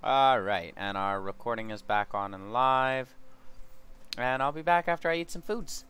Alright, and our recording is back on and live. And I'll be back after I eat some foods.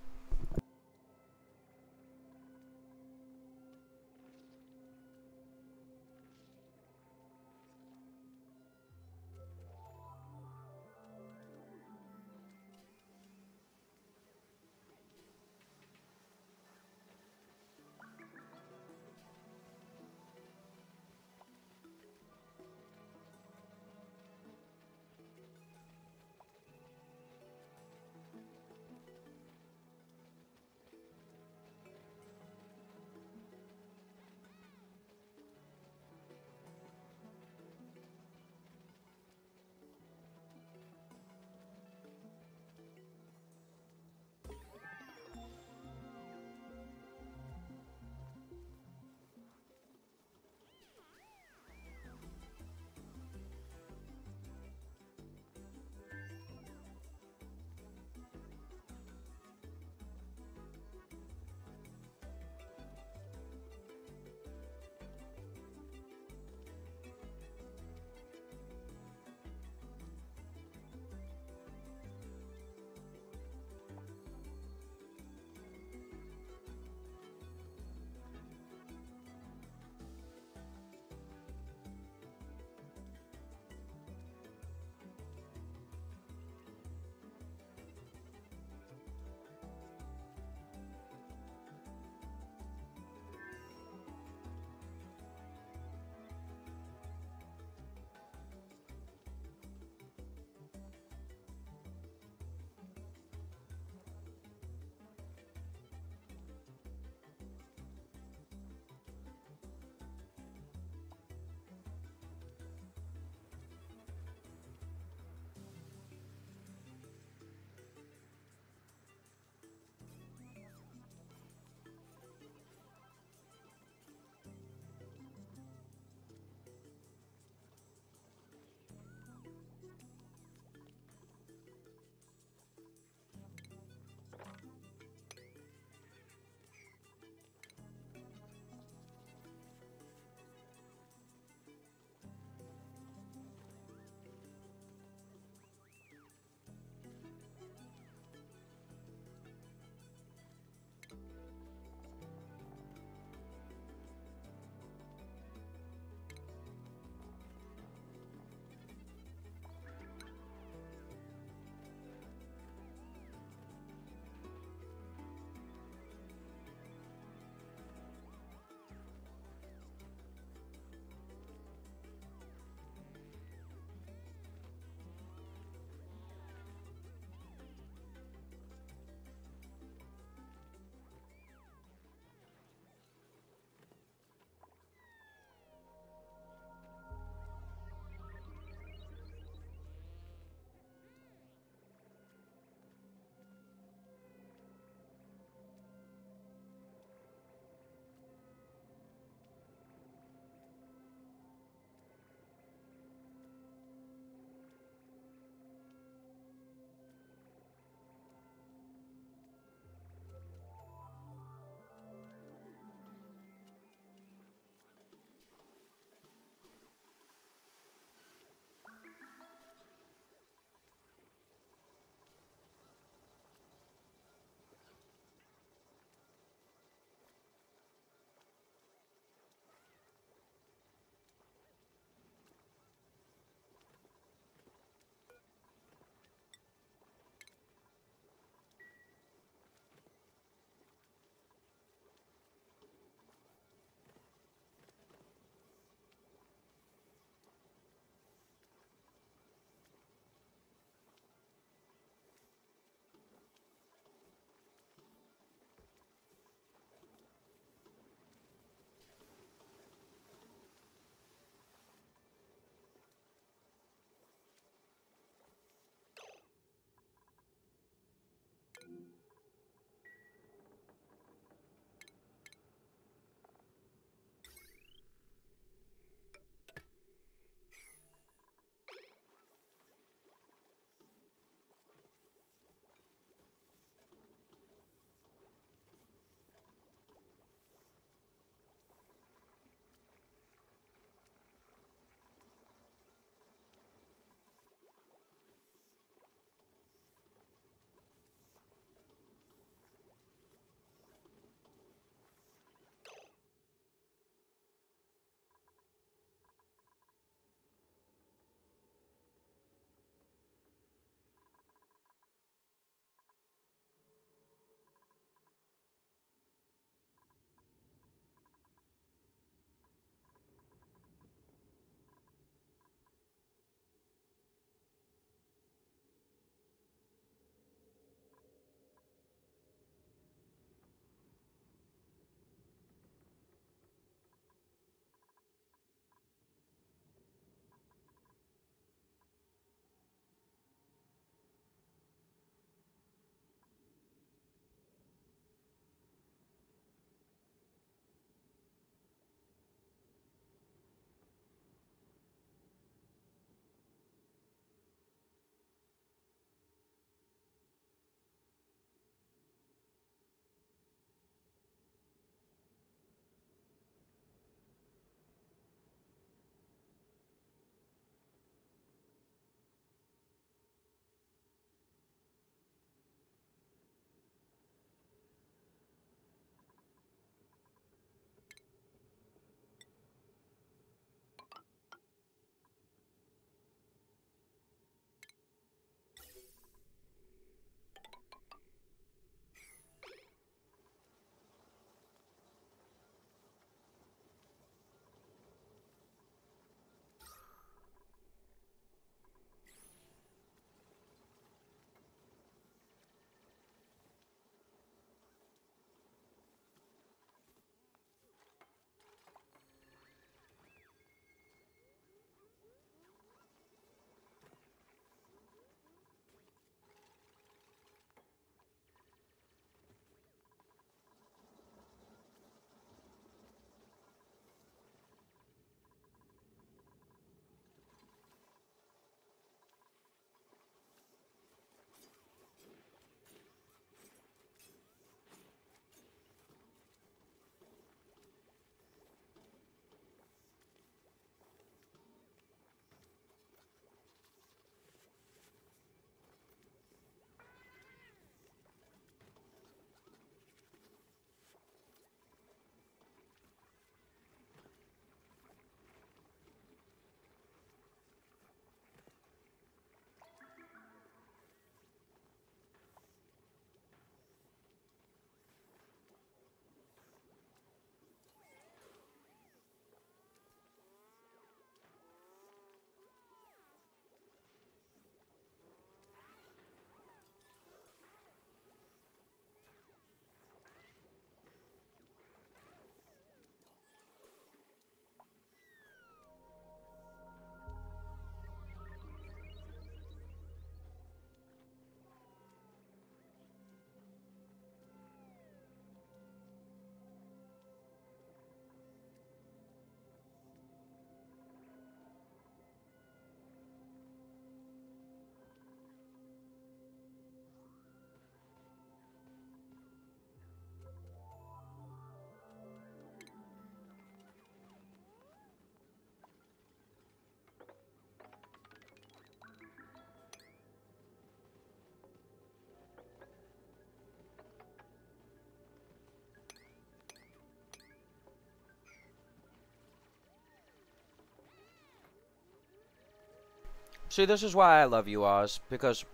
See, this is why I love you, Oz, because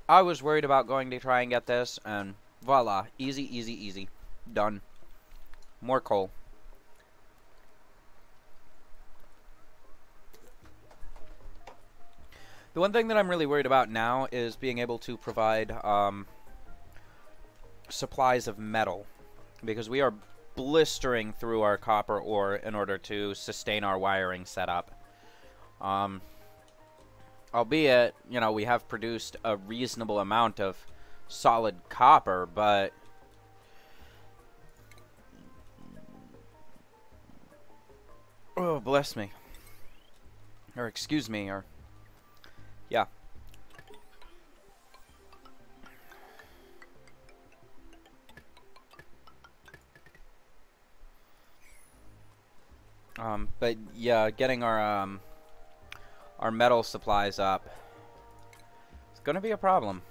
I was worried about going to try and get this, and voila, easy, easy, easy. Done. More coal. The one thing that I'm really worried about now is being able to provide supplies of metal, because we are blistering through our copper ore in order to sustain our wiring setup. Albeit, you know, we have produced a reasonable amount of solid copper, but oh, bless me. Or excuse me, or yeah. But yeah, getting our metal supplies up, it's gonna be a problem.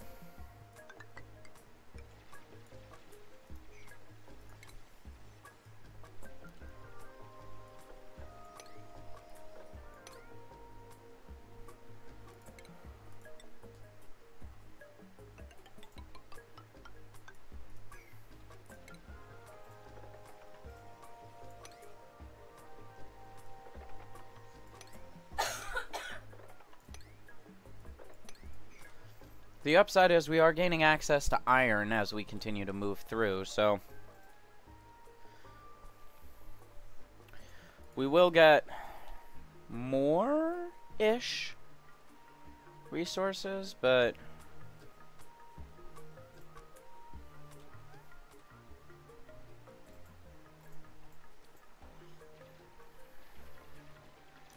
The upside is we are gaining access to iron as we continue to move through, so we will get more-ish resources, but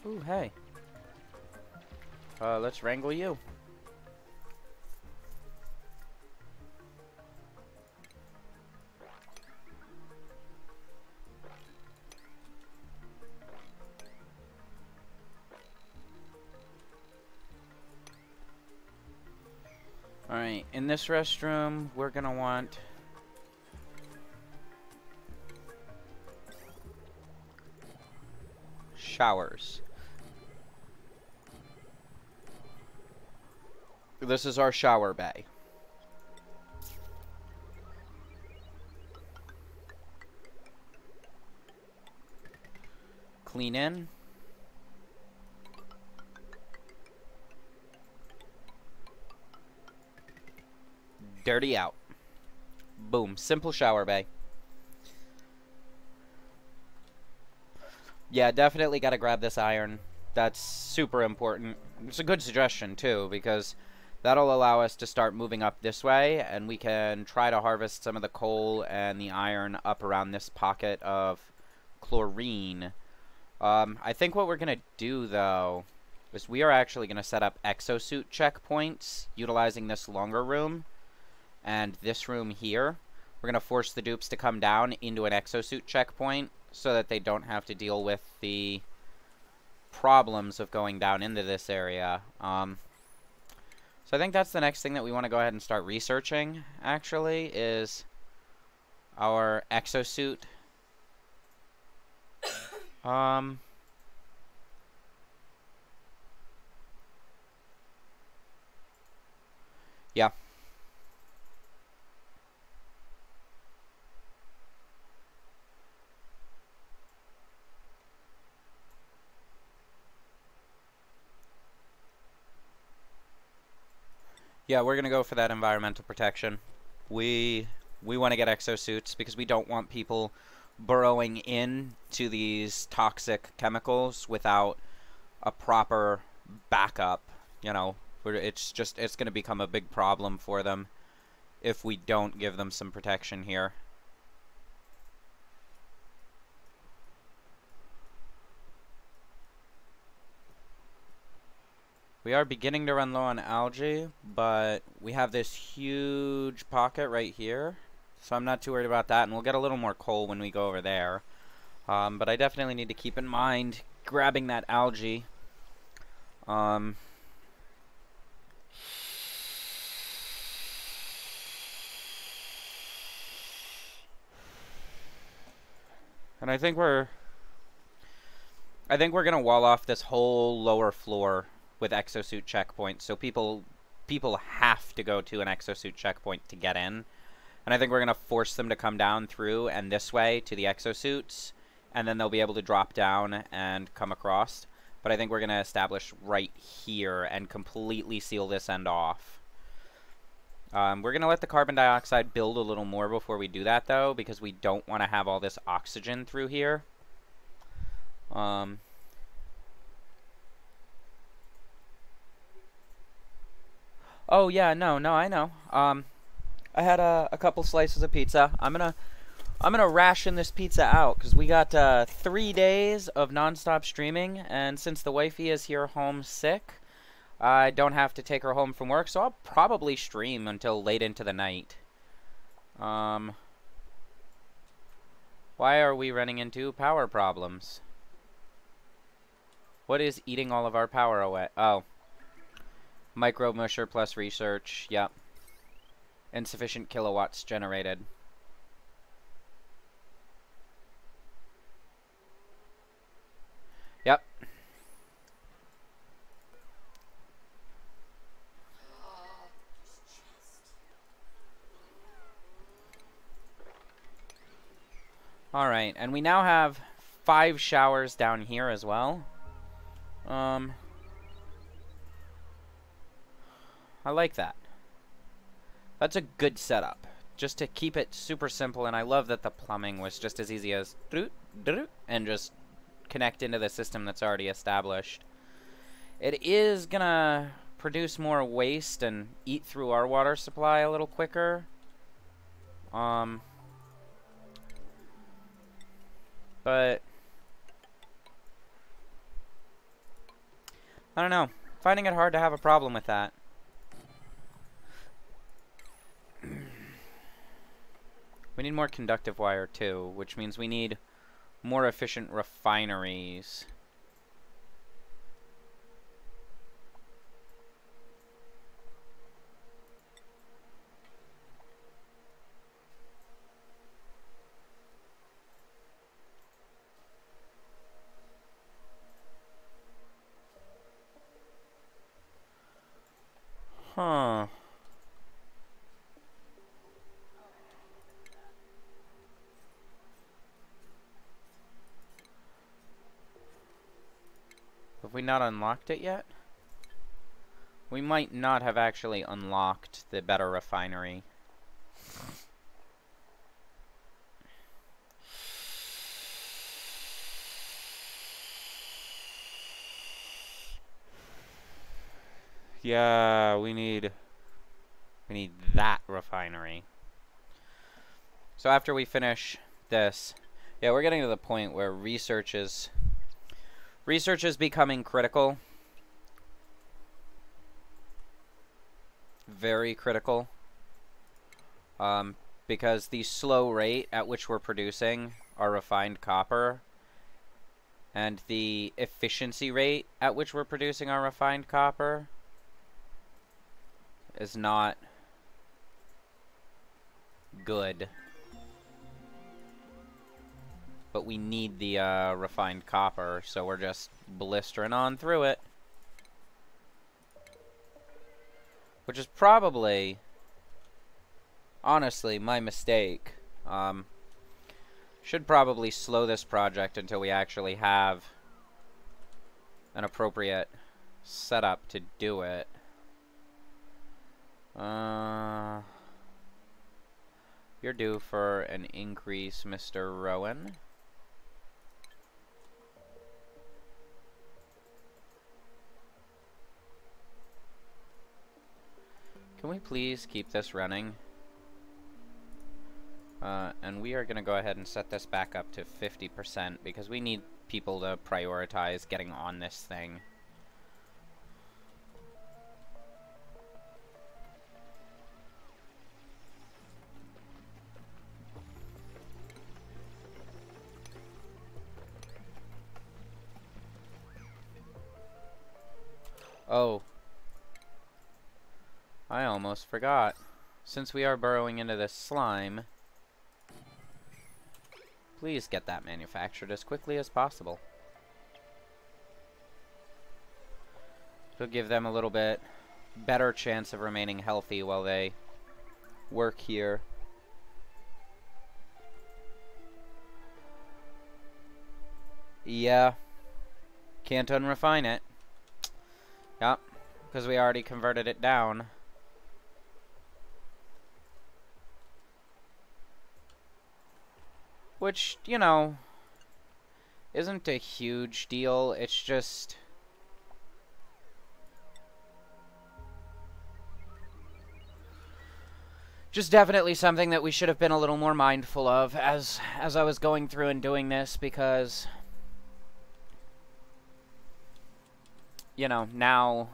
ooh, hey. Let's wrangle you. Alright, in this restroom, we're gonna want showers. This is our shower bay. Clean in. Dirty out. Boom. Simple shower bay. Yeah, definitely gotta grab this iron. That's super important. It's a good suggestion, too, because that'll allow us to start moving up this way, and we can try to harvest some of the coal and the iron up around this pocket of chlorine. I think what we're gonna do, though, is we are actually gonna set up exosuit checkpoints utilizing this longer room. And this room here, we're going to force the dupes to come down into an exosuit checkpoint so that they don't have to deal with the problems of going down into this area. So I think that's the next thing that we want to go ahead and start researching, actually, is our exosuit. Yeah. Yeah, we're gonna go for that environmental protection. We want to get exosuits because we don't want people burrowing into these toxic chemicals without a proper backup. You know, it's gonna become a big problem for them if we don't give them some protection here. We are beginning to run low on algae, but we have this huge pocket right here, so I'm not too worried about that, and we'll get a little more coal when we go over there. But I definitely need to keep in mind grabbing that algae. And I think we're gonna wall off this whole lower floor with exosuit checkpoints, so people have to go to an exosuit checkpoint to get in. And I think we're going to force them to come down through and this way to the exosuits, and then they'll be able to drop down and come across. But I think we're going to establish right here and completely seal this end off. We're going to let the carbon dioxide build a little more before we do that, though, because we don't want to have all this oxygen through here. Oh, yeah, no, I know. I had a couple slices of pizza. I'm gonna ration this pizza out because we got 3 days of nonstop streaming, and since the wifey is here home sick, I don't have to take her home from work, so I'll probably stream until late into the night. Why are we running into power problems? What is eating all of our power away? Oh. Micro musher plus research. Yep. Insufficient kilowatts generated. Yep. Alright, and we now have 5 showers down here as well. I like that. That's a good setup. Just to keep it super simple, and I love that the plumbing was just as easy as and just connect into the system that's already established. It is gonna produce more waste and eat through our water supply a little quicker. But I don't know. Finding it hard to have a problem with that. We need more conductive wire too, which means we need more efficient refineries. Huh. Have we not unlocked it yet? We might not have actually unlocked the better refinery. Yeah, we need that refinery. So after we finish this, yeah, we're getting to the point where research is becoming critical. Very critical. Because the slow rate at which we're producing our refined copper and the efficiency rate at which we're producing our refined copper is not good. But we need the refined copper, so we're just blistering on through it. Which is probably, honestly, my mistake. Should probably slow this project until we actually have an appropriate setup to do it. You're due for an increase, Mr. Rowan. Can we please keep this running? And we are going to go ahead and set this back up to 50% because we need people to prioritize getting on this thing. Oh. I almost forgot. Since we are burrowing into this slime, please get that manufactured as quickly as possible. It'll give them a little bit better chance of remaining healthy while they work here. Yeah. Can't unrefine it. Yep. Because we already converted it down. Which, you know, isn't a huge deal. It's just... definitely something that we should have been a little more mindful of as I was going through and doing this, because, you know, now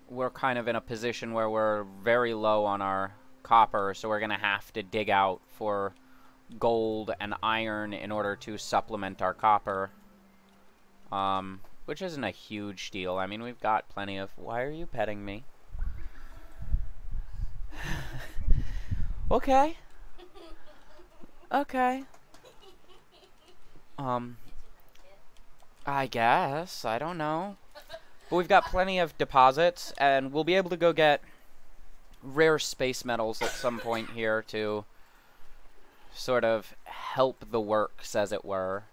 we're kind of in a position where we're very low on our copper, so we're going to have to dig out for gold and iron in order to supplement our copper. Which isn't a huge deal. I mean, we've got plenty of... Why are you petting me? Okay. Okay. I guess. I don't know. But we've got plenty of deposits, and we'll be able to go get rare space metals at some point here to sort of help the works, as it were.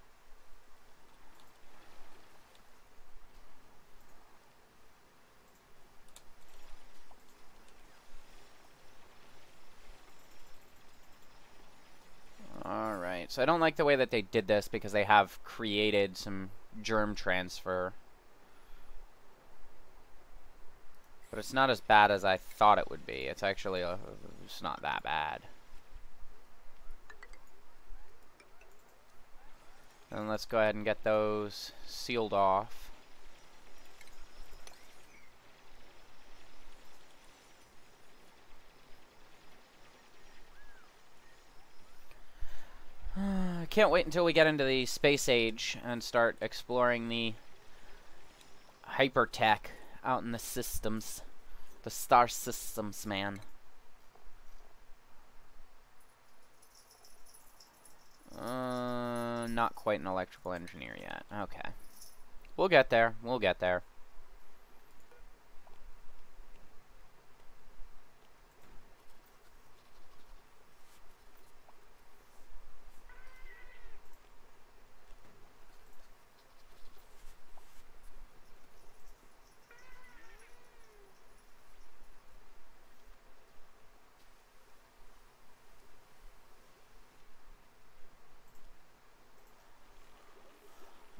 Alright, so I don't like the way that they did this because they have created some germ transfer. But it's not as bad as I thought it would be. It's actually it's not that bad. And let's go ahead and get those sealed off. I can't wait until we get into the space age and start exploring the hypertech out in the systems. The star systems, man. Not quite an electrical engineer yet. Okay. We'll get there. We'll get there.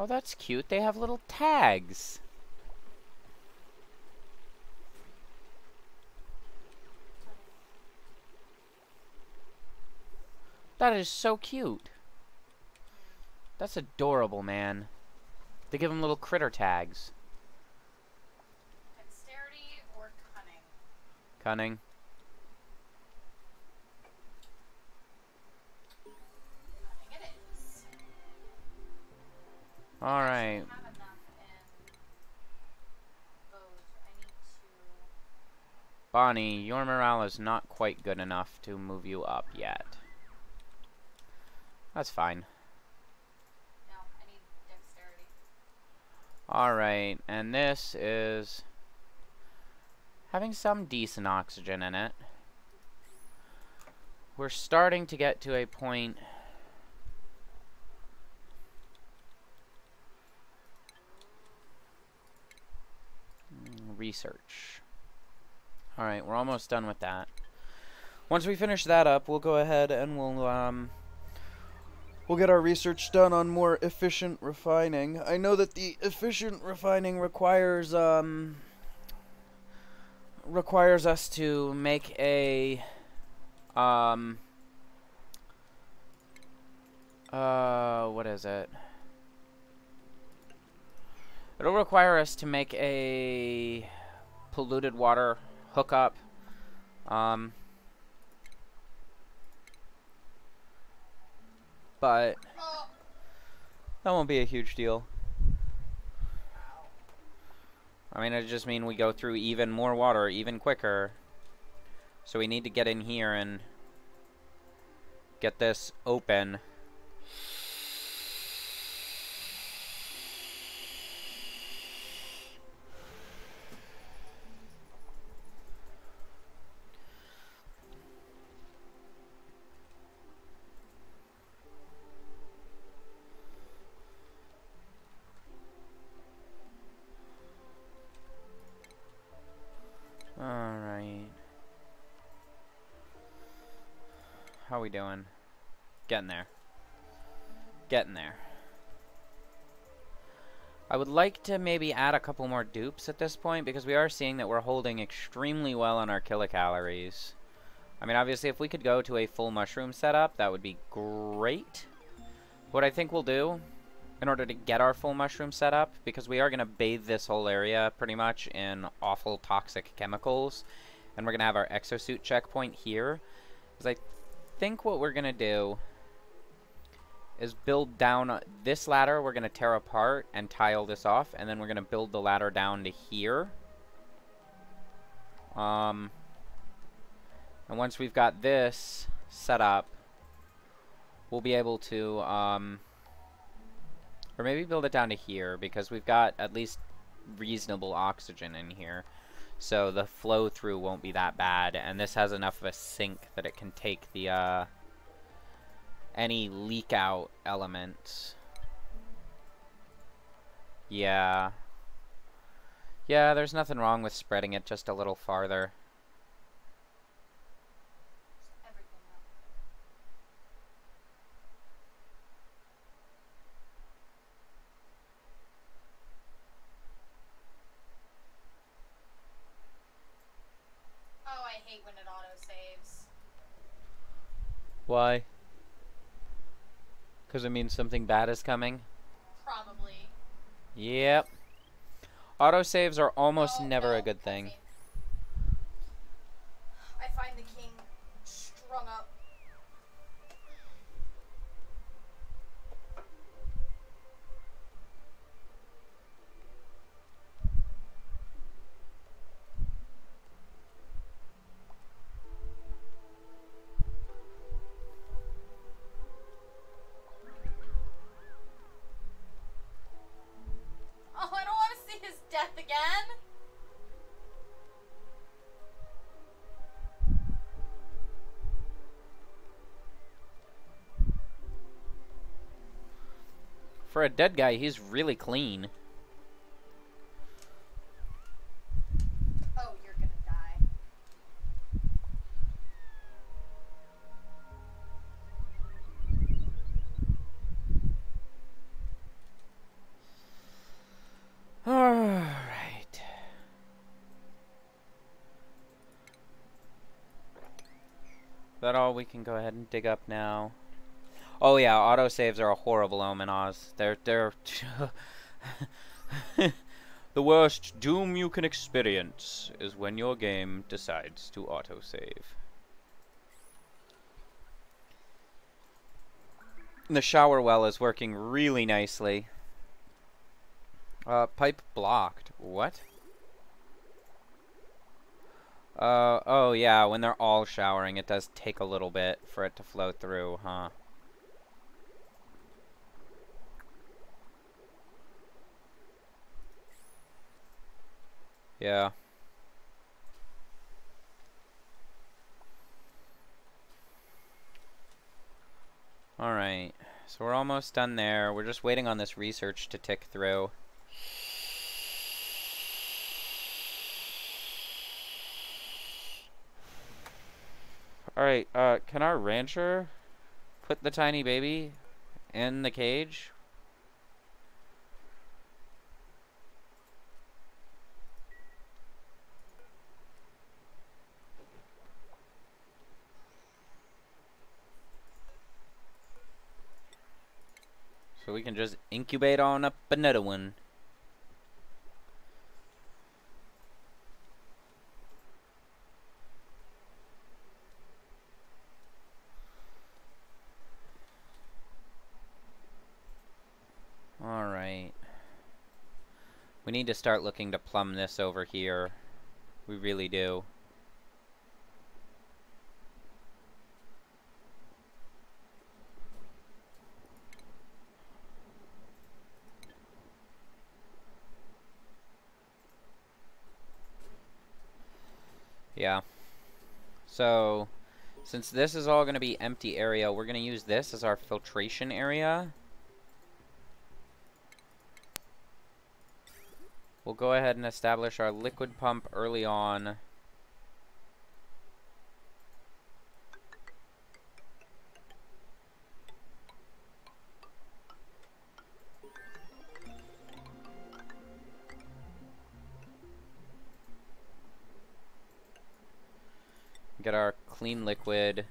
Oh, that's cute. They have little tags. That is so cute. That's adorable, man. They give them little critter tags. Dexterity or cunning? Cunning. Cunning it is. Alright. Bonnie, your morale is not quite good enough to move you up yet. That's fine. No, I need dexterity. Alright, and this is having some decent oxygen in it. We're starting to get to a point research. Alright, we're almost done with that. Once we finish that up, we'll go ahead and we'll get our research done on more efficient refining. I know that the efficient refining requires us to make a what is it? It'll require us to make a polluted water hookup. But that won't be a huge deal. I mean, it just means we go through even more water even quicker. So we need to get in here and get this open. How we doing? Getting there. Getting there. I would like to maybe add a couple more dupes at this point, because we are seeing that we're holding extremely well on our kilocalories. I mean, obviously, if we could go to a full mushroom setup, that would be great. What I think we'll do, in order to get our full mushroom setup, because we are going to bathe this whole area pretty much in awful toxic chemicals, and we're going to have our exosuit checkpoint here, is I think what we're going to do is build down this ladder. We're going to tear apart and tile this off, and then we're going to build the ladder down to here. And once we've got this set up, we'll be able to, or maybe build it down to here, because we've got at least reasonable oxygen in here. So the flow through won't be that bad, and this has enough of a sink that it can take the, any leak out elements. Yeah. Yeah, there's nothing wrong with spreading it just a little farther. Everything though. Oh, I hate when it auto-saves. Why? Because it means something bad is coming? Probably. Yep. Autosaves are almost Oh, never no, a good thing. I find the king strung up. Oh, I don't want to see his death again. For a dead guy, he's really clean. Oh, you're gonna die. Alright. That all we can go ahead and dig up now? Oh yeah, autosaves are a horrible omen, Oz. They're the worst doom you can experience is when your game decides to autosave. The shower well is working really nicely. Pipe blocked. What? Oh yeah, when they're all showering, it does take a little bit for it to flow through, huh? Yeah. Alright, so we're almost done there. We're just waiting on this research to tick through. Alright, can our rancher put the tiny baby in the cage? So we can just incubate on up another one. Alright. We need to start looking to plumb this over here. We really do. Yeah. So, since this is all going to be empty area, we're going to use this as our filtration area. We'll go ahead and establish our liquid pump early on. get our clean liquid.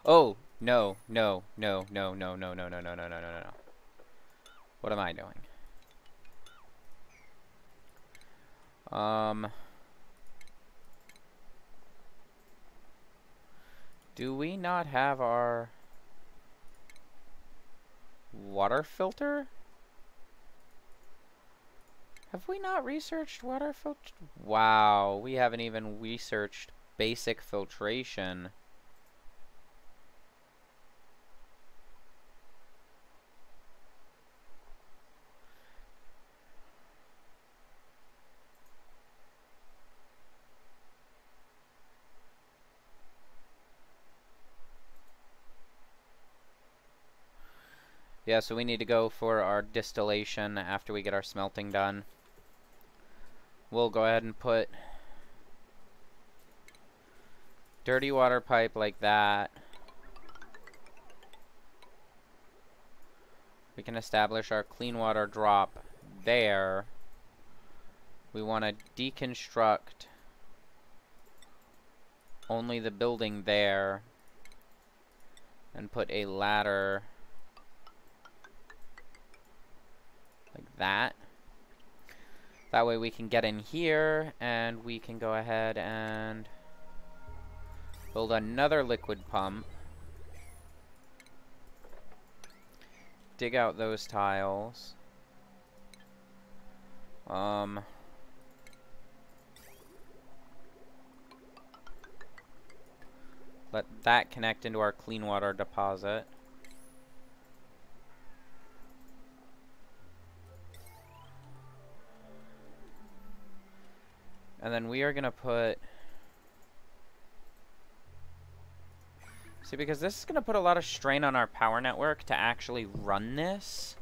Oh, no, no, no, no, no, no, no, no, no, no, no, no, no. What am I doing? Do we not have our water filter? Have we not researched water filter? Wow, we haven't even researched basic filtration. Yeah, so we need to go for our distillation after we get our smelting done. We'll go ahead and put dirty water pipe like that. We can establish our clean water drop there. We want to deconstruct only the building there and put a ladder like that. That way we can get in here and we can go ahead and build another liquid pump. Dig out those tiles. Let that connect into our clean water deposit. And then we are going to put... See, because this is going to put a lot of strain on our power network to actually run this.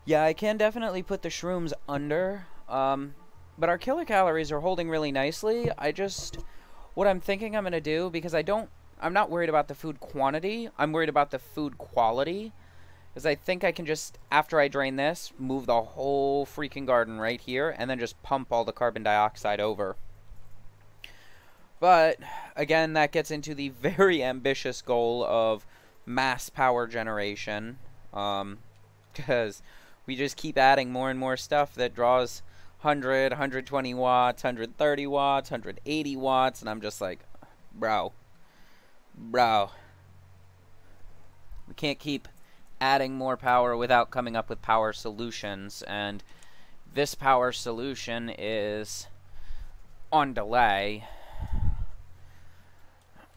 Yeah, I can definitely put the shrooms under, but our kilocalories are holding really nicely. What I'm thinking I'm going to do, because I'm not worried about the food quantity, I'm worried about the food quality, is I think I can just, after I drain this, move the whole freaking garden right here, and then just pump all the carbon dioxide over. But, again, that gets into the very ambitious goal of mass power generation, because we just keep adding more and more stuff that draws 100, 120 watts, 130 watts, 180 watts, and I'm just like, bro, we can't keep adding more power without coming up with power solutions, and this power solution is on delay.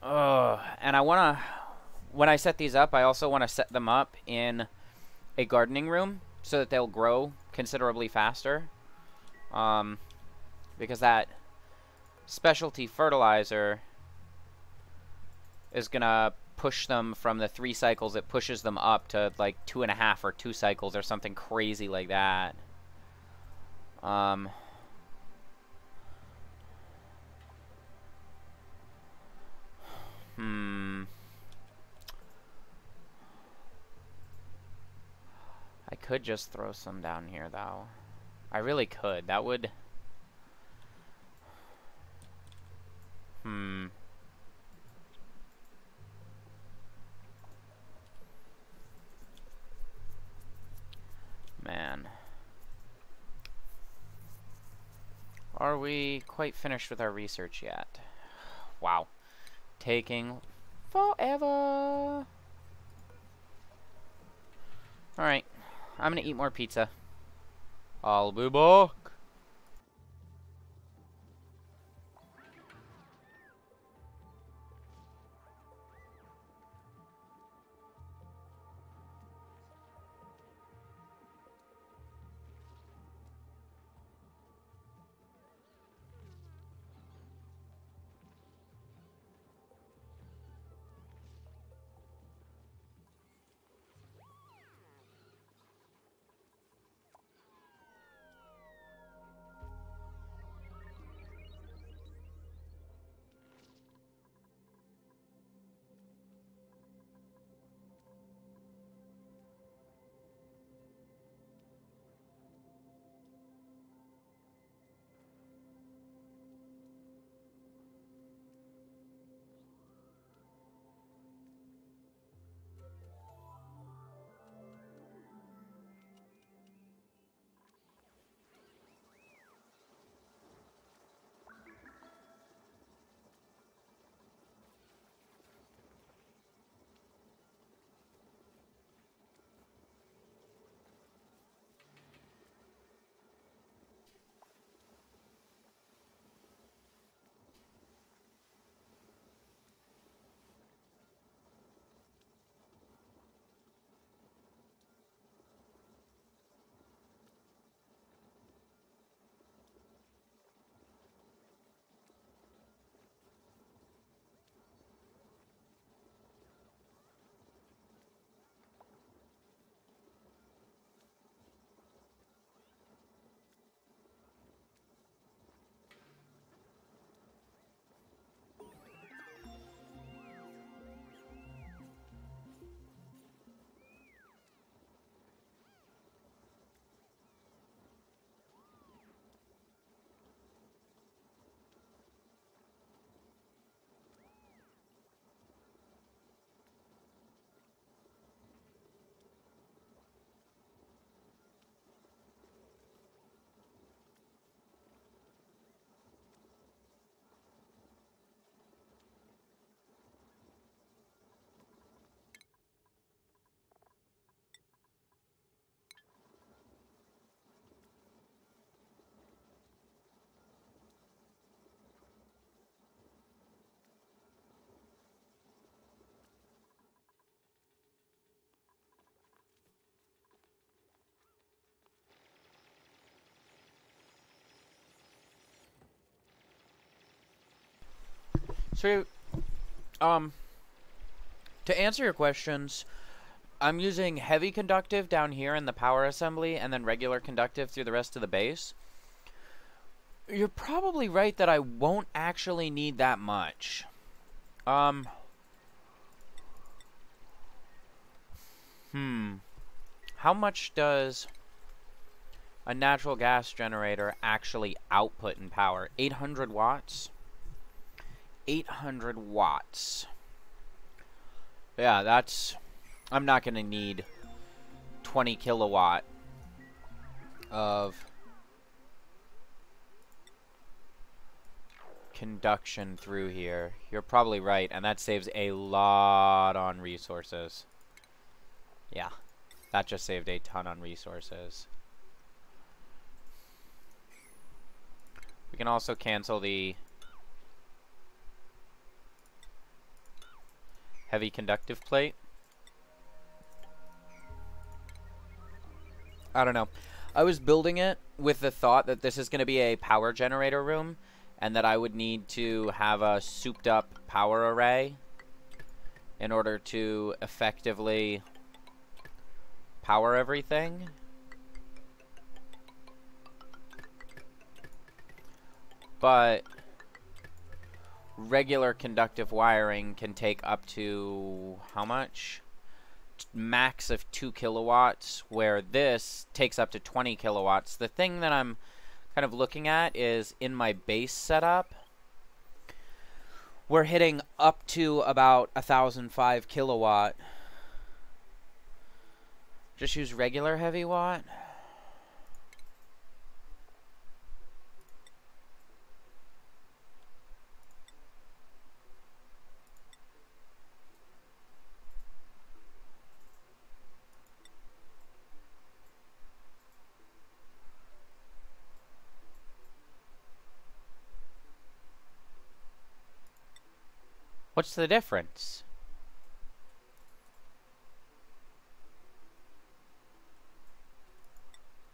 And when I set these up, I also want to set them up in a gardening room so that they'll grow considerably faster. Because that specialty fertilizer is gonna push them from the 3 cycles, it pushes them up to like 2.5 or 2 cycles or something crazy like that. I could just throw some down here, though. I really could. That would... Man. Are we quite finished with our research yet? Wow. Taking forever. Alright. I'm gonna eat more pizza. I'll be back. So, to answer your questions, I'm using heavy conductive down here in the power assembly and then regular conductive through the rest of the base. You're probably right that I won't actually need that much. How much does a natural gas generator actually output in power? 800 watts? 800 watts. Yeah, that's... I'm not going to need 20 kilowatt of conduction through here. You're probably right, and that saves a lot on resources. Yeah, that just saved a ton on resources. We can also cancel the heavy conductive plate. I don't know. I was building it with the thought that this is going to be a power generator room and that I would need to have a souped up power array in order to effectively power everything. But regular conductive wiring can take up to how much? Max of 2 kilowatts, where this takes up to 20 kilowatts. The thing that I'm kind of looking at is in my base setup, we're hitting up to about 1,005 kilowatt. Just use regular heavy watt. What's the difference?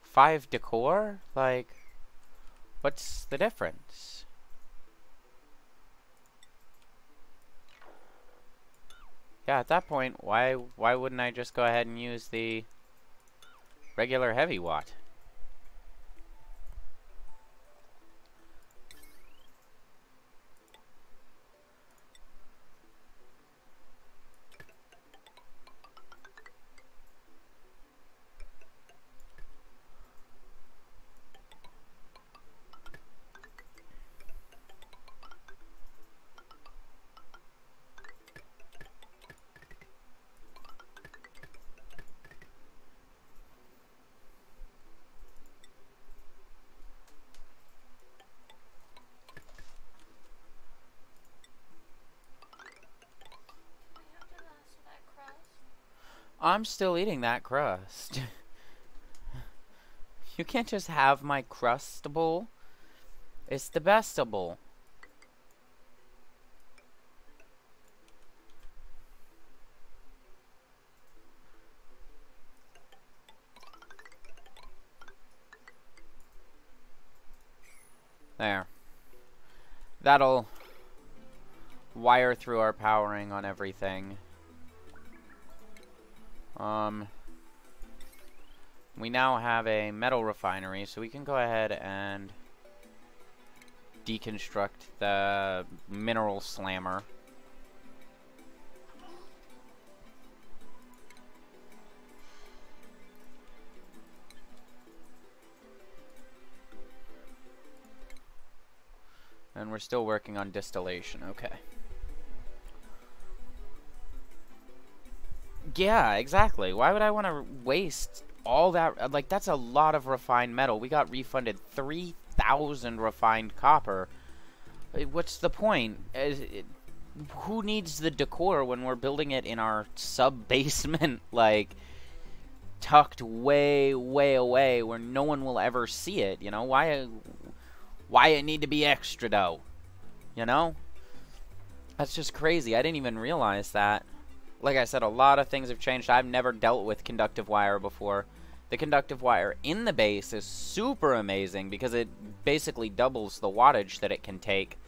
Five decor? Like, what's the difference? Yeah, at that point, why wouldn't I just go ahead and use the regular heavy watt? I'm still eating that crust. You can't just have my crustable. It's the bestable. There. That'll wire through our powering on everything. We now have a metal refinery, so we can go ahead and deconstruct the mineral slammer. And we're still working on distillation, okay. Yeah, exactly. Why would I want to waste all that? Like, that's a lot of refined metal. We got refunded 3,000 refined copper. What's the point? Who needs the decor when we're building it in our sub-basement, like, tucked way, way away where no one will ever see it, you know? Why it need to be extra, though? You know? That's just crazy. I didn't even realize that. Like I said, a lot of things have changed. I've never dealt with conductive wire before. The conductive wire in the base is super amazing because it basically doubles the wattage that it can take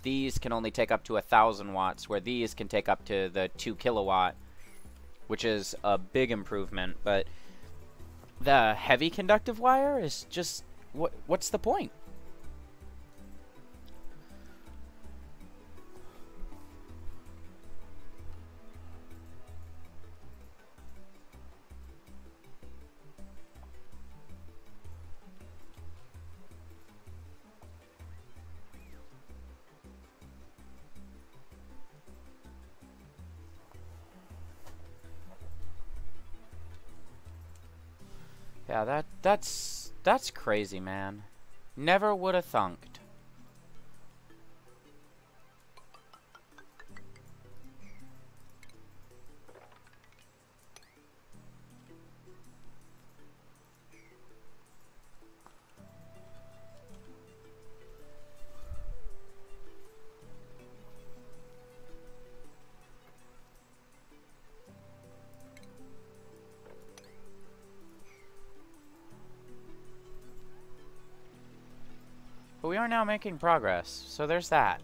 These can only take up to 1,000 watts, where these can take up to the 2 kilowatt, which is a big improvement. But the heavy conductive wire is just, what's the point? Yeah, that's crazy, man. Never would have thunked. But we are now making progress, so there's that.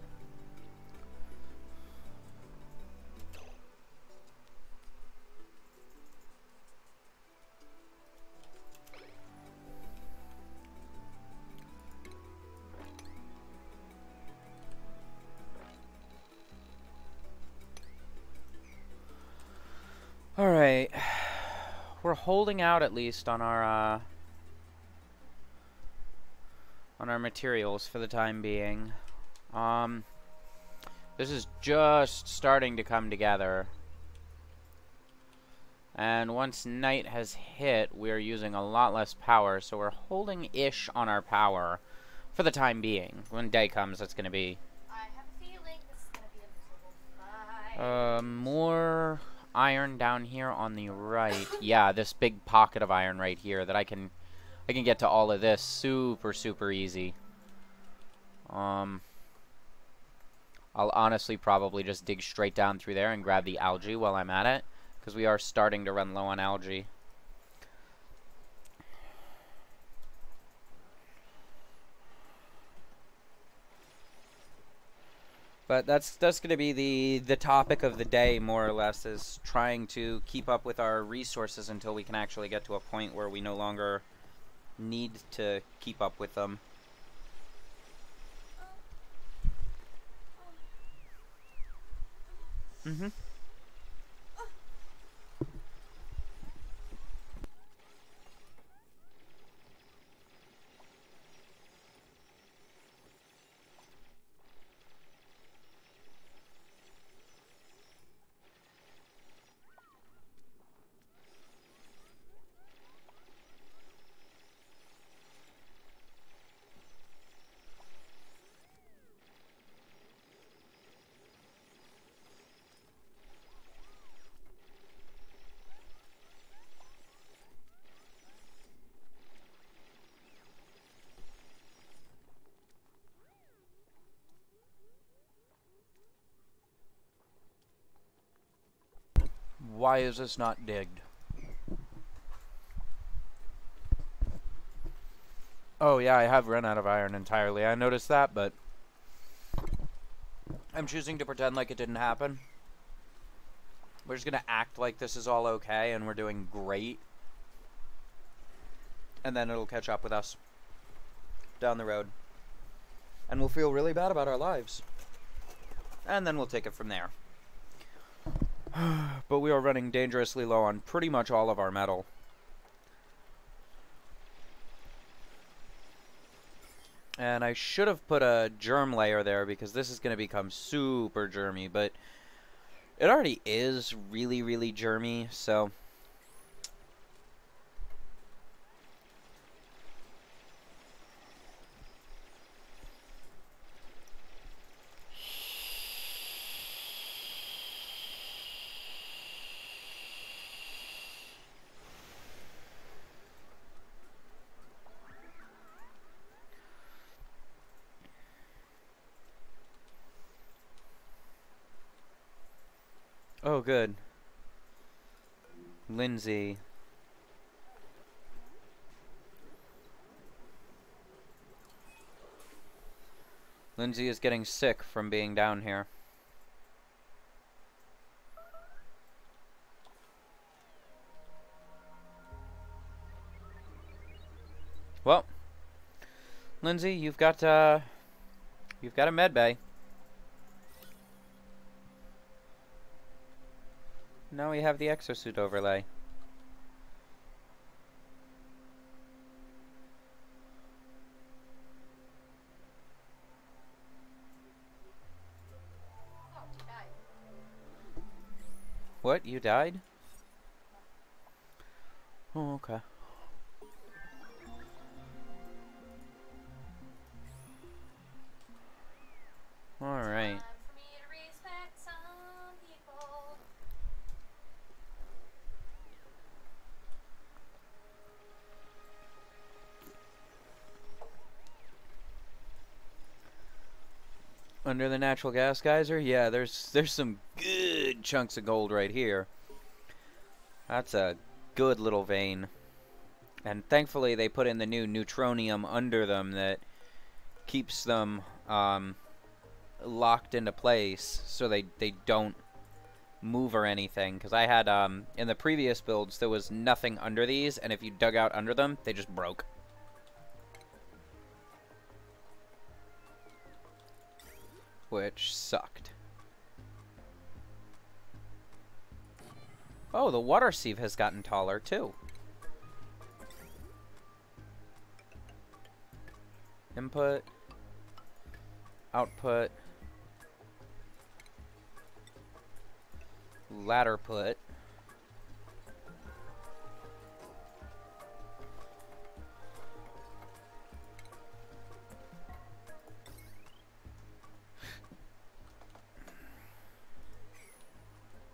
Alright. We're holding out at least on our materials for the time being. This is just starting to come together. And once night has hit, we're using a lot less power, so we're holding-ish on our power for the time being. When day comes, it's going to be... I have a feeling this is going to be a miserable fight. More iron down here on the right. Yeah, this big pocket of iron right here that I can get to all of this super easy. I'll honestly probably just dig straight down through there and grab the algae while I'm at it, because we are starting to run low on algae. But that's going to be the topic of the day, more or less, is trying to keep up with our resources until we can actually get to a point where we no longer need to keep up with them. Mm-hmm. Why is this not digged? Oh yeah, I have run out of iron entirely. I noticed that, but I'm choosing to pretend like it didn't happen. We're just gonna act like this is all okay and we're doing great. And then it'll catch up with us down the road. And we'll feel really bad about our lives. And then we'll take it from there. But we are running dangerously low on pretty much all of our metal. And I should have put a germ layer there because this is going to become super germy, but it already is really germy, so... Oh, good. Lindsay. Lindsay is getting sick from being down here. Well, Lindsay, you've got a med bay. Now we have the exosuit overlay. Oh, you died. What? You died? Oh, okay. Alright. Time for me to respect some people. Under the natural gas geyser? Yeah, there's some good chunks of gold right here. That's a good little vein. And thankfully they put in the new neutronium under them that keeps them locked into place so they don't move or anything. Because I had, in the previous builds, there was nothing under these, and if you dug out under them, they just broke. Which sucked. Oh, the water sieve has gotten taller, too. Input. Output. Ladder put.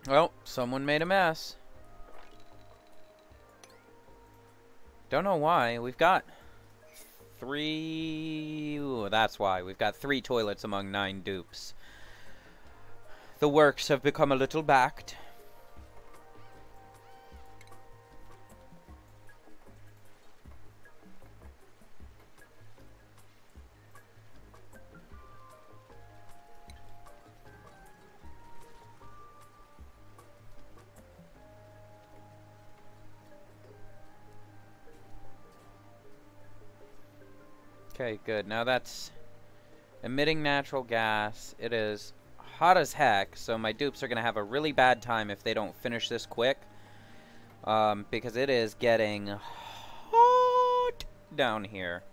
Well, someone made a mess. Don't know why. We've got 3... Ooh, that's why. We've got 3 toilets among 9 dupes. The works have become a little backed. Okay, good. Now that's emitting natural gas. It is hot as heck, so my dupes are going to have a really bad time if they don't finish this quick. Because it is getting hot down here.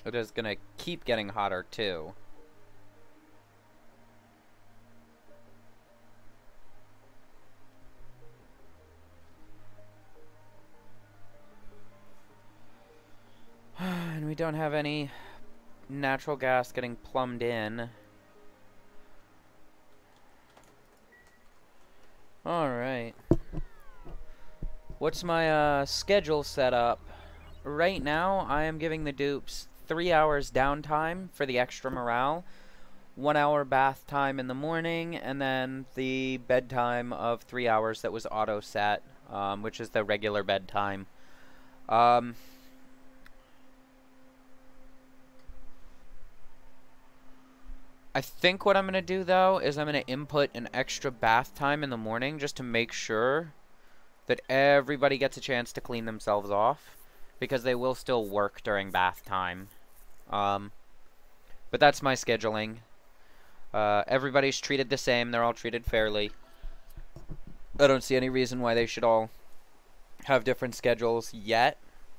It is going to keep getting hotter, too. And we don't have any natural gas getting plumbed in. Alright. What's my schedule set up? Right now, I am giving the dupes 3 hours downtime for the extra morale, 1 hour bath time in the morning, and then the bedtime of 3 hours that was auto set, which is the regular bedtime. I think what I'm going to do, though, is I'm going to input an extra bath time in the morning just to make sure that everybody gets a chance to clean themselves off, because they will still work during bath time. But that's my scheduling. Everybody's treated the same. They're all treated fairly. I don't see any reason why they should all have different schedules yet,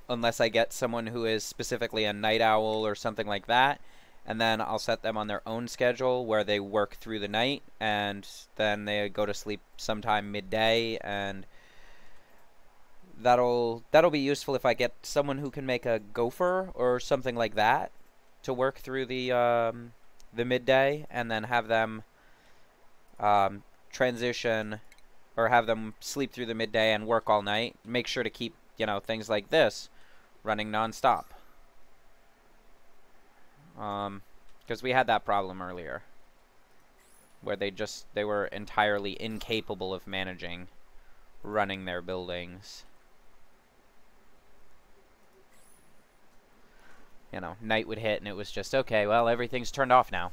unless I get someone who is specifically a night owl or something like that. And then I'll set them on their own schedule where they work through the night, and then they go to sleep sometime midday, and that'll be useful if I get someone who can make a gopher or something like that to work through the midday, and then have them transition or have them sleep through the midday and work all night. Make sure to keep, you know, things like this running nonstop. Because we had that problem earlier, where they were entirely incapable of managing running their buildings. you know, night would hit and it was just, okay, well, everything's turned off now.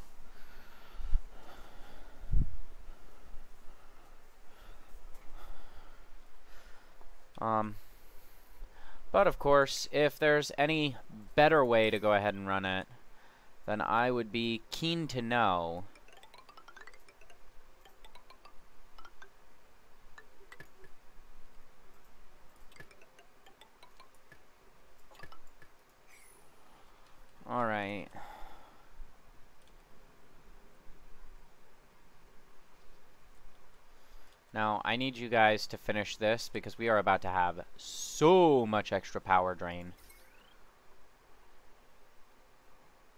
But of course, if there's any better way to go ahead and run it, then I would be keen to know. Alright. Now, I need you guys to finish this because we are about to have so much extra power drain.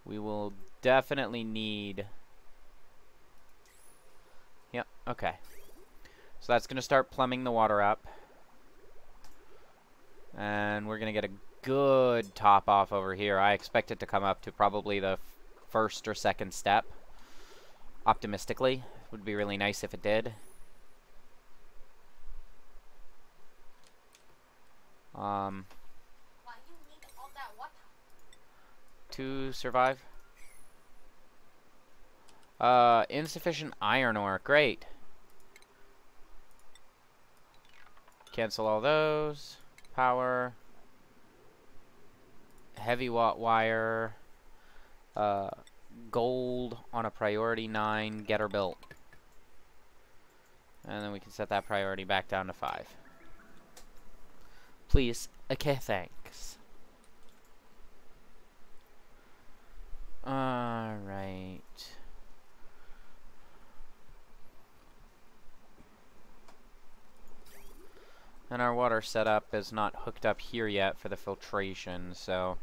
We will definitely need... Yep, okay. So that's going to start plumbing the water up. And we're going to get a good top off over here. I expect it to come up to probably the first or second step. Optimistically. It would be really nice if it did. Why you need all that water? To survive. Insufficient iron ore. Great. Cancel all those. Power. Heavy watt wire. Gold on a priority 9. Get her built. And then we can set that priority back down to 5. Please. Okay, thanks. Alright. And our water setup is not hooked up here yet for the filtration, so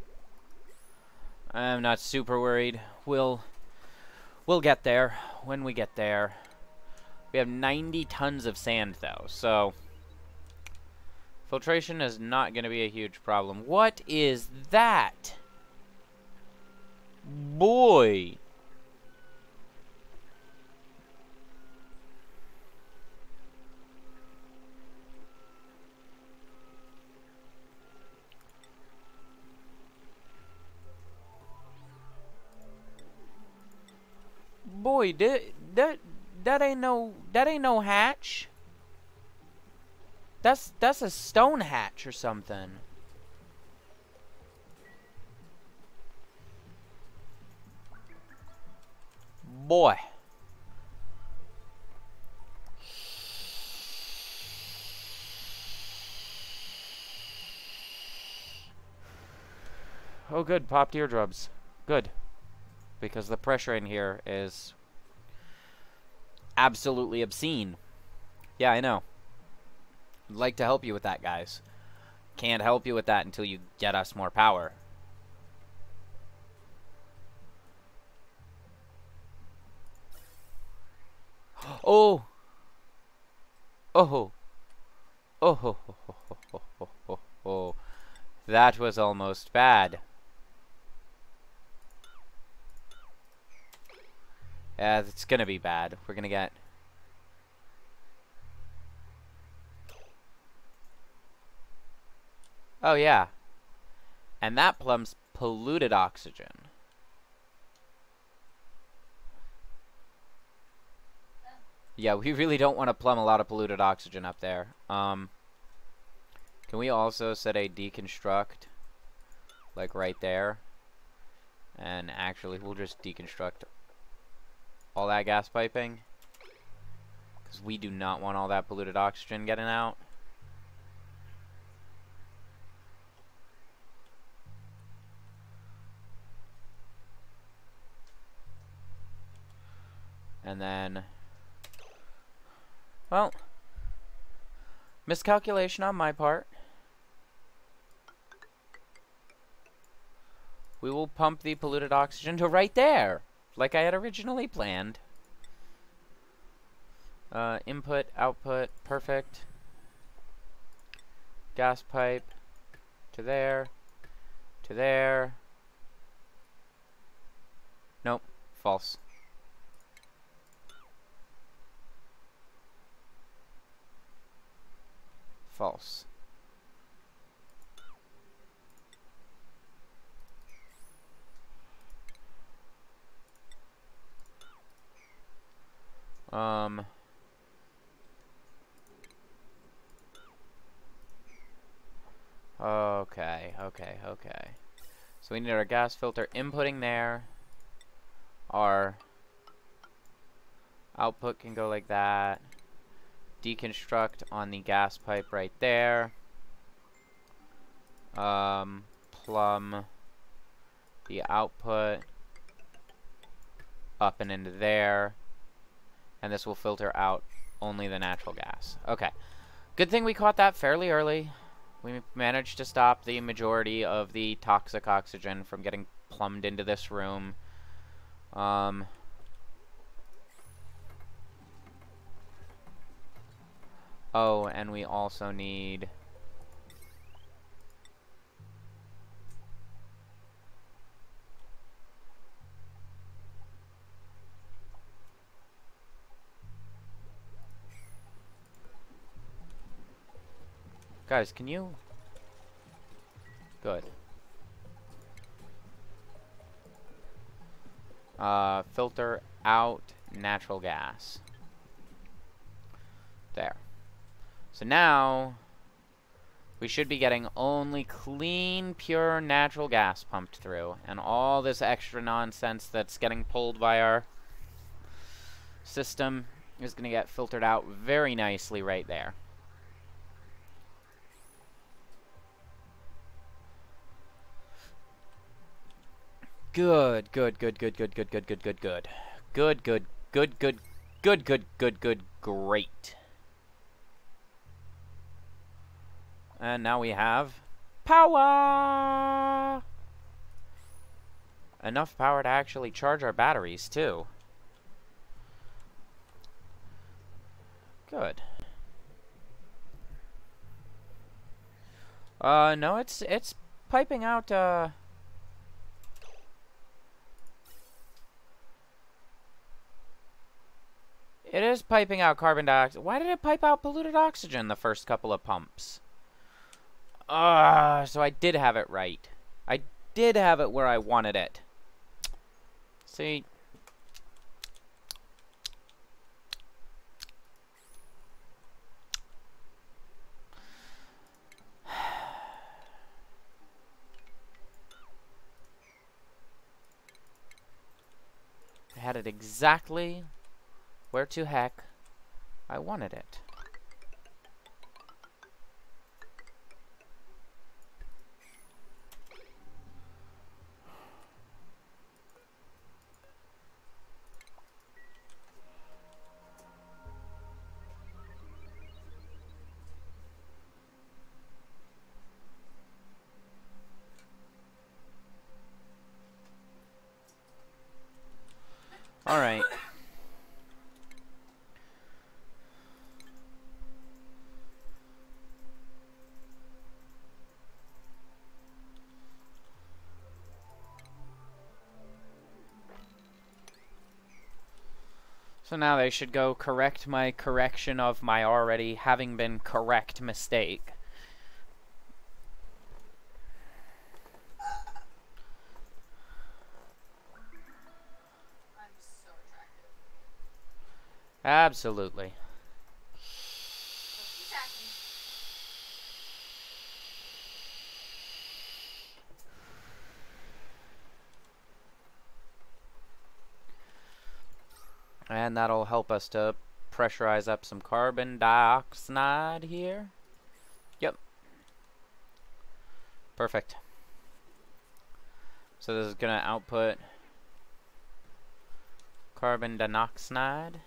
I'm not super worried. We'll get there when we get there. We have 90 tons of sand though, so filtration is not going to be a huge problem. What is that? Boy. Boy, that ain't no hatch. That's a stone hatch or something. Boy. Oh good, popped eardrums. Good. Because the pressure in here is absolutely obscene. Yeah, I know. I'd like to help you with that, guys. Can't help you with that until you get us more power. Oh! Oh! Oh! Oh! That was almost bad. Yeah, it's gonna be bad. We're gonna get... Oh, yeah. And that plum's polluted oxygen. Yeah, we really don't want to plumb a lot of polluted oxygen up there. Can we also set a deconstruct, like right there? And actually, we'll just deconstruct all that gas piping. Because we do not want all that polluted oxygen getting out. And then... Well, miscalculation on my part. We will pump the polluted oxygen to right there, like I had originally planned. Input, output, perfect. Gas pipe to there, to there. Nope, false. False. Um... Okay, okay, okay. So we need our gas filter inputting there. Our output can go like that. Deconstruct on the gas pipe right there. Plumb the output up and into there. And this will filter out only the natural gas. Okay. Good thing we caught that fairly early. We managed to stop the majority of the toxic oxygen from getting plumbed into this room. Oh, and we also need... Guys, can you... Good. Filter out natural gas. There. So now, we should be getting only clean, pure natural gas pumped through. And all this extra nonsense that's getting pulled by our system is going to get filtered out very nicely right there. Good, good, good, good, good, good, good, good, good, good. Good, good, good, good, good, good, good, good, great. And now we have power! Enough power to actually charge our batteries, too. Good. No, it's piping out, It is piping out carbon dioxide. Why did it pipe out polluted oxygen the first couple of pumps? So I did have it right. I did have it where I wanted it. See? I had it exactly where to heck I wanted it. All right. So now they should go correct my correction of my already having been correct mistake. I'm so attractive. Absolutely. Don't attack me. And that'll help us to pressurize up some carbon dioxide here. Yep. Perfect. So this is going to output carbon dioxide.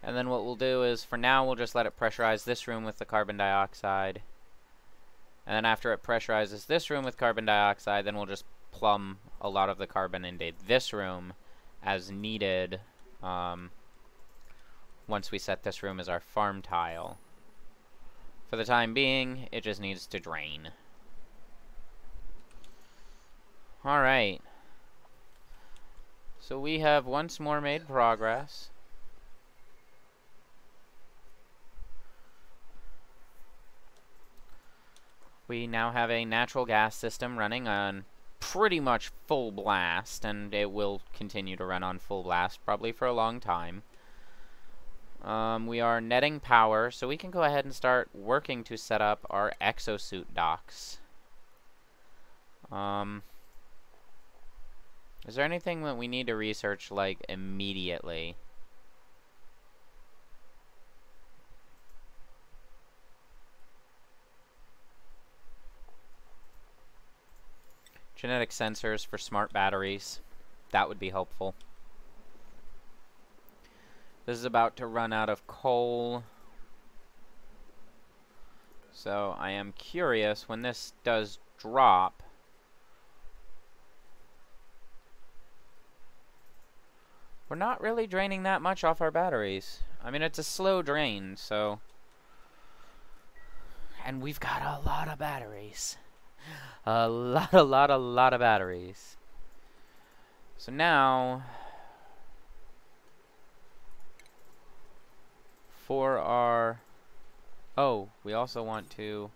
And then what we'll do is, for now, we'll just let it pressurize this room with the carbon dioxide. And then after it pressurizes this room with carbon dioxide, then we'll just plumb a lot of the carbon into this room as needed, once we set this room as our farm tile. For the time being, it just needs to drain. Alright. So we have once more made progress. We now have a natural gas system running on pretty much full blast, and it will continue to run on full blast probably for a long time. We are netting power, so we can go ahead and start working to set up our exosuit docks. Is there anything that we need to research, like, immediately? Genetic sensors for smart batteries. That would be helpful. This is about to run out of coal. So I am curious, when this does drop, we're not really draining that much off our batteries. I mean, it's a slow drain, so... And we've got a lot of batteries. A lot of batteries. So now, for our... Oh, we also want to...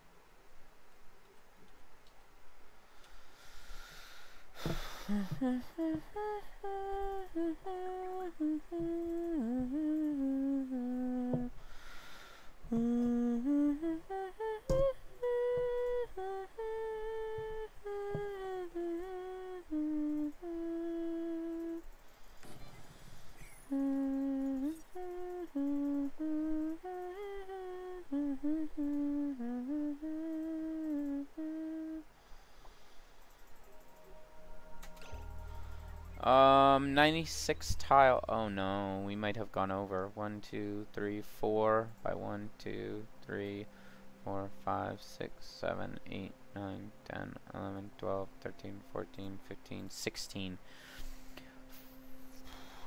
Um, 96 tile. Oh no, we might have gone over. 1, 2, 3, 4 by 1, 2, 3, 4, 5, 6, 7, 8, 9, 10, 11, 12, 13, 14, 15, 16.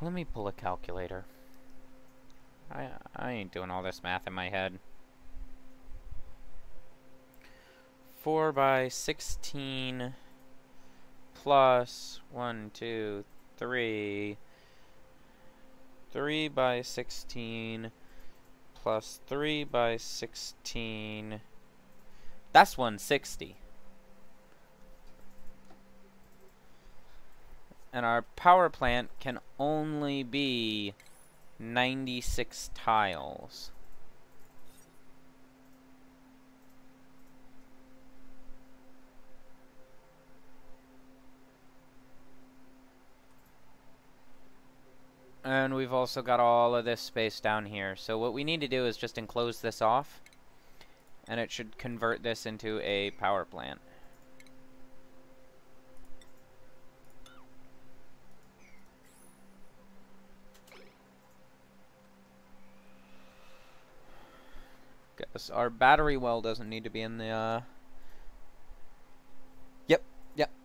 Let me pull a calculator. I ain't doing all this math in my head. 4 by 16 plus 1, 2, 3. 3 by 16 plus 3 by 16. That's 160. And our power plant can only be 96 tiles. And we've also got all of this space down here. So what we need to do is just enclose this off, and it should convert this into a power plant. Guess our battery well doesn't need to be in the, Yep,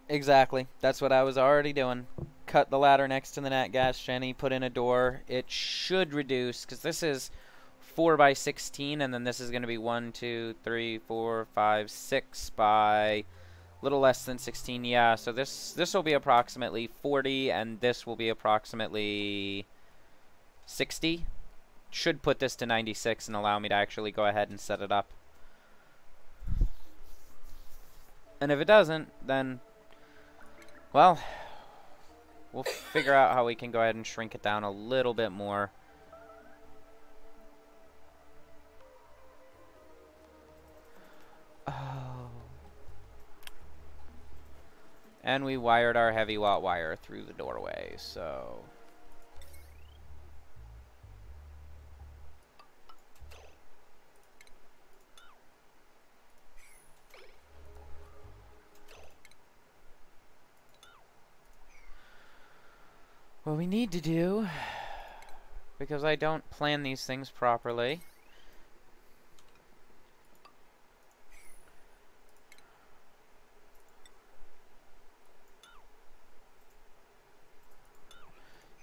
exactly. That's what I was already doing. Cut the ladder next to the nat gas Jenny, put in a door. It should reduce, because this is 4 by 16, and then this is going to be 1, 2, 3, 4, 5, 6 by a little less than 16. Yeah, so this will be approximately 40, and this will be approximately 60. Should put this to 96 and allow me to actually go ahead and set it up. And if it doesn't, then, well, we'll figure out how we can go ahead and shrink it down a little bit more. Oh. And we wired our heavy watt wire through the doorway, so... What we need to do, because I don't plan these things properly,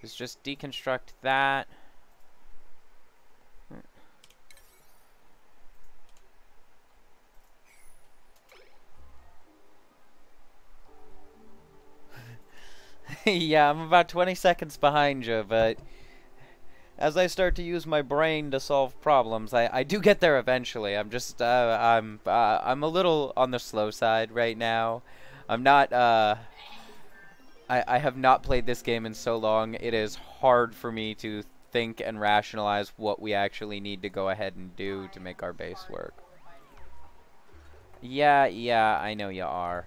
is just deconstruct that. Yeah, I'm about 20 seconds behind you, but as I start to use my brain to solve problems, I do get there eventually. I'm just, I'm a little on the slow side right now. I'm not, I have not played this game in so long. It is hard for me to think and rationalize what we actually need to go ahead and do to make our base work. Yeah, yeah, I know you are.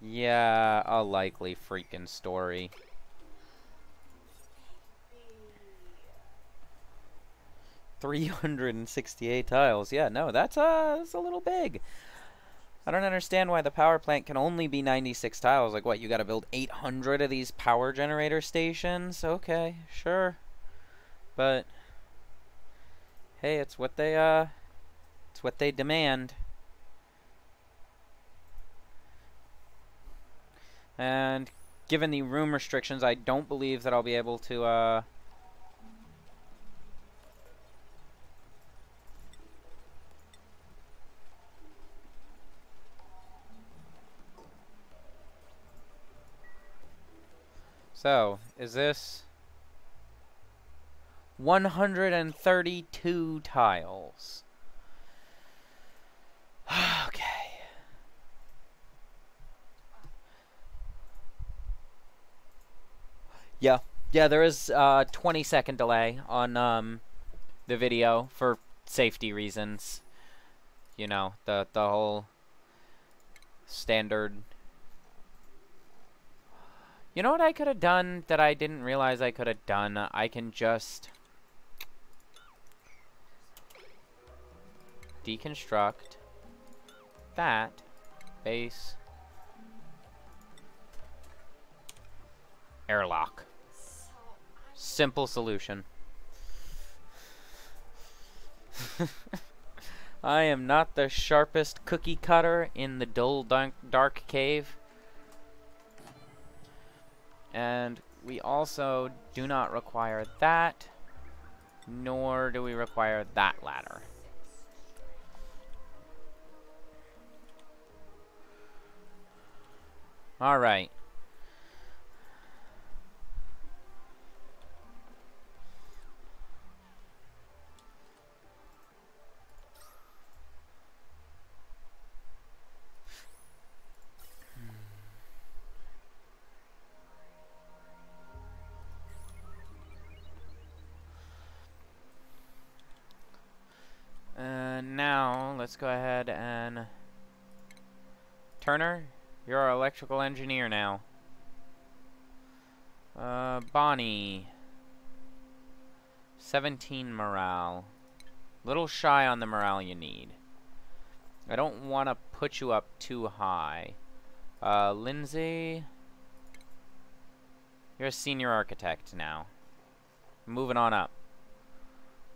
Yeah, a likely freaking story. 368 tiles. Yeah, no, that's a little big. I don't understand why the power plant can only be 96 tiles. Like, what, you gotta build 800 of these power generator stations? Okay, sure. But, hey, it's what they demand. And given the room restrictions, I don't believe that I'll be able to, So, is this 132 tiles? Okay. Yeah. Yeah, there is a 20-second delay on the video for safety reasons. You know, the whole standard. You know what I could have done that I didn't realize I could have done? I can just deconstruct that base airlock. Simple solution. I am not the sharpest cookie cutter in the dull dark cave. And we also do not require that, nor do we require that ladder. Alright. Now, let's go ahead and... Turner, you're our electrical engineer now. Bonnie. 17 morale. Little shy on the morale you need. I don't want to put you up too high. Lindsay. You're a senior architect now. Moving on up.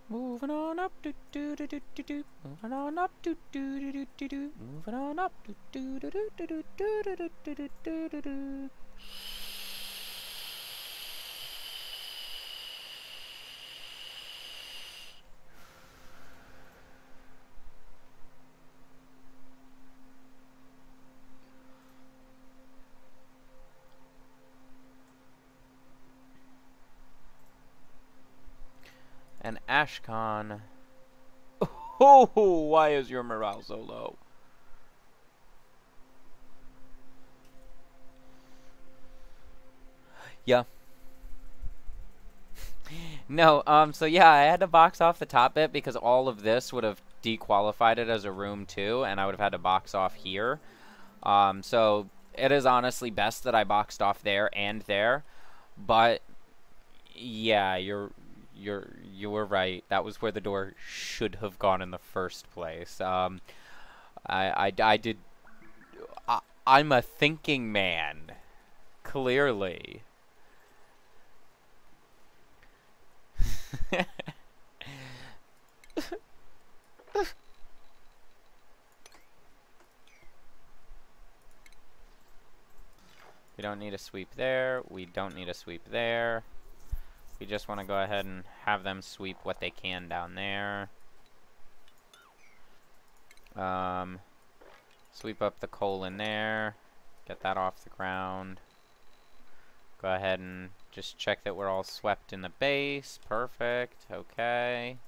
Moving on up, do do do do do do. Moving on up, do do do do do do. Moving on up, do do do do do do do do do do do do. And Ashcon. Oh, why is your morale so low? Yeah. No, so yeah, I had to box off the top bit because all of this would have dequalified it as a room too, and I would have had to box off here. So it is honestly best that I boxed off there and there, but yeah, you were right. That was where the door should have gone in the first place. I did. I'm a thinking man, clearly. We don't need a sweep there. We don't need a sweep there. We just want to go ahead and have them sweep what they can down there. Sweep up the coal in there. Get that off the ground. Go ahead and just check that we're all swept in the base. Perfect. Okay.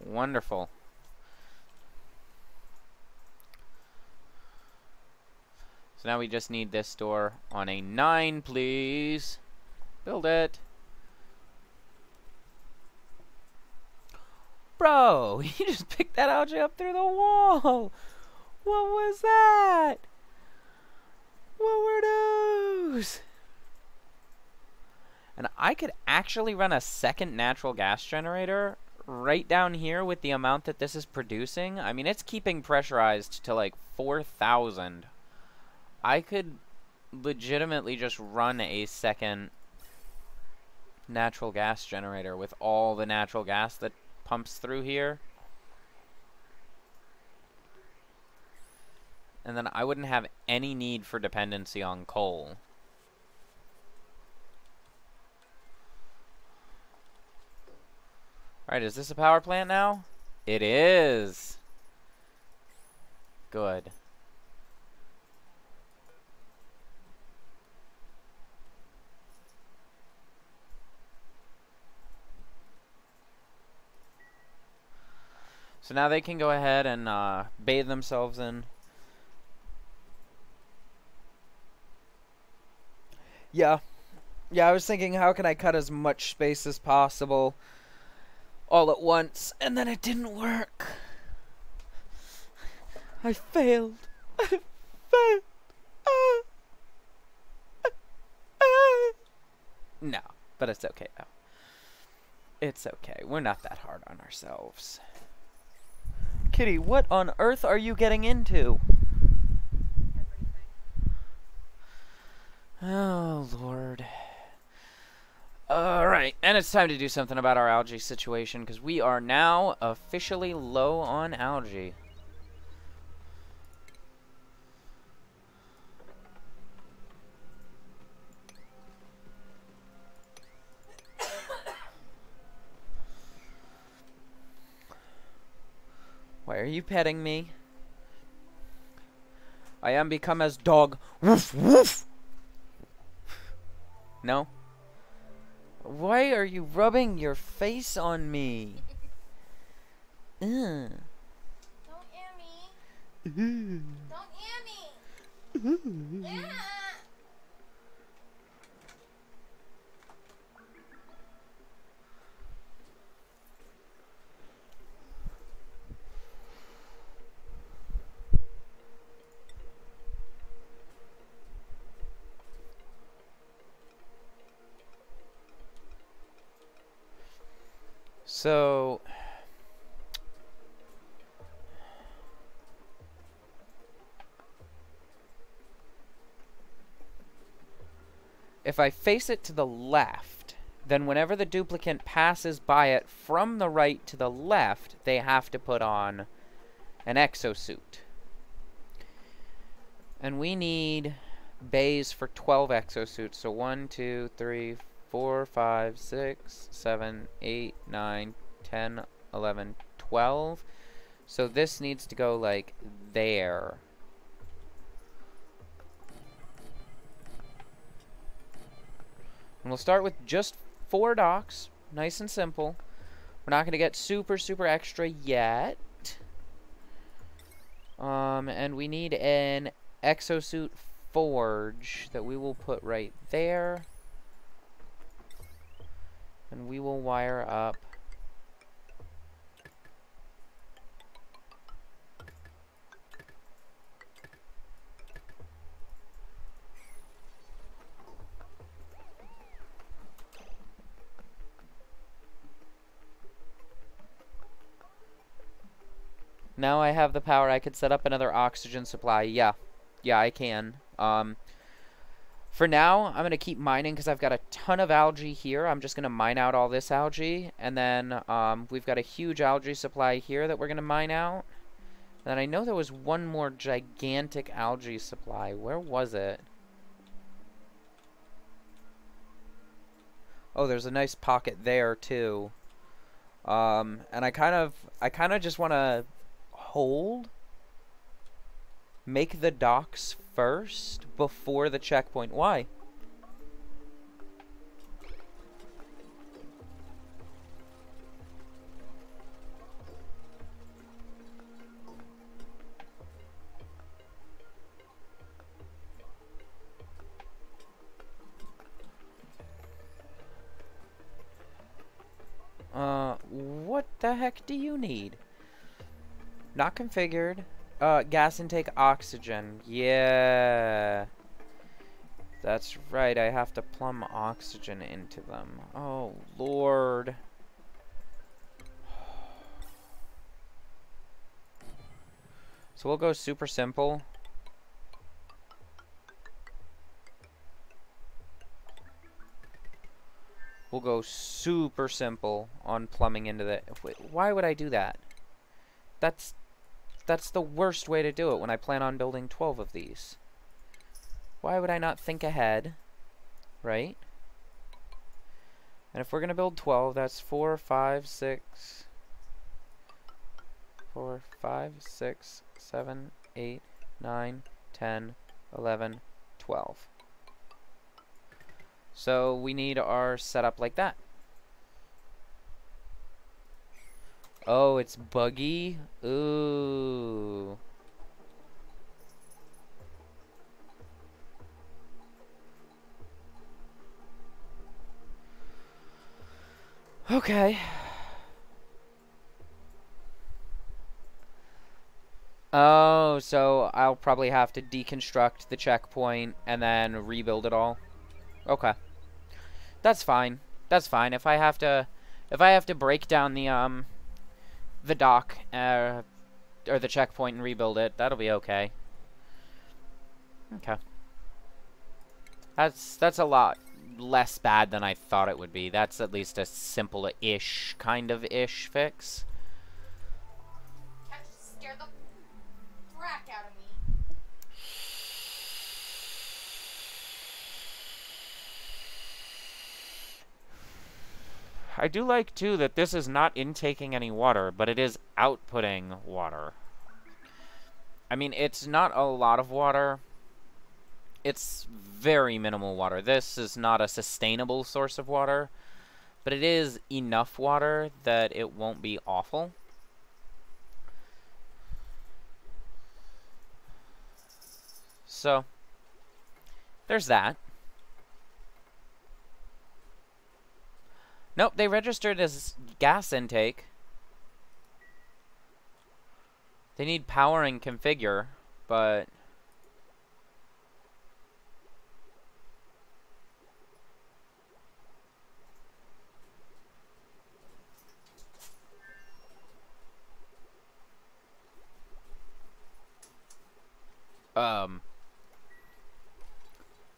Wonderful. So now we just need this door on a 9, please. Build it. Bro, you just picked that algae up through the wall. What was that? What were those? And I could actually run a second natural gas generator right down here with the amount that this is producing. I mean, it's keeping pressurized to like 4,000. I could legitimately just run a second natural gas generator with all the natural gas that pumps through here. And then I wouldn't have any need for dependency on coal. Alright, is this a power plant now? It is! Good. So now they can go ahead and bathe themselves in. Yeah. Yeah, I was thinking, how can I cut as much space as possible all at once, and then it didn't work. I failed. I failed. No, but it's okay though. It's okay. We're not that hard on ourselves. Kitty, what on earth are you getting into? Everything. Oh, Lord. Alright, and it's time to do something about our algae situation, because we are now officially low on algae. Why are you petting me? I am become as dog. Woof, woof! No? Why are you rubbing your face on me? Ugh. Don't ear me. Don't ear me. Yeah. So, if I face it to the left, then whenever the duplicant passes by it from the right to the left, they have to put on an exosuit. And we need bays for 12 exosuits. So 1, 2, 3, 4, 5, 6, 7, 8, 9, 10, 11, 12. So this needs to go like there. And we'll start with just 4 docks. Nice and simple. We're not going to get super, super extra yet. And we need an exosuit forge that we will put right there. And we will wire up now I have the power. I could set up another oxygen supply. Yeah, I can. For now, I'm going to keep mining because I've got a ton of algae here. I'm just going to mine out all this algae. And then we've got a huge algae supply here that we're going to mine out. And I know there was one more gigantic algae supply. Where was it? Oh, there's a nice pocket there, too. And I kind of just want to hold, make the docks first before the checkpoint. Why? the heck do you need? Not configured. Gas intake oxygen. Yeah. That's right, I have to plumb oxygen into them. Oh, Lord. So we'll go super simple. We'll go super simple on plumbing into the... Why would I do that? That's the worst way to do it when I plan on building 12 of these. Why would I not think ahead? Right? And if we're going to build 12, that's 4, 5, 6... 4, 5, 6, 7, 8, 9, 10, 11, 12. So we need our setup like that. Oh, it's buggy? Ooh. Okay. Oh, so I'll probably have to deconstruct the checkpoint and then rebuild it all. Okay. That's fine. That's fine. If I have to break down the dock or the checkpoint and rebuild it, that'll be okay. Okay. That's a lot less bad than I thought it would be. That's at least a simple-ish kind of ish fix. That just scared the frack out of me. I do like, too, that this is not intaking any water, but it is outputting water. I mean, it's not a lot of water. It's very minimal water. This is not a sustainable source of water, but it is enough water that it won't be awful. So, there's that. Nope, they registered as gas intake. They need power and configure, but...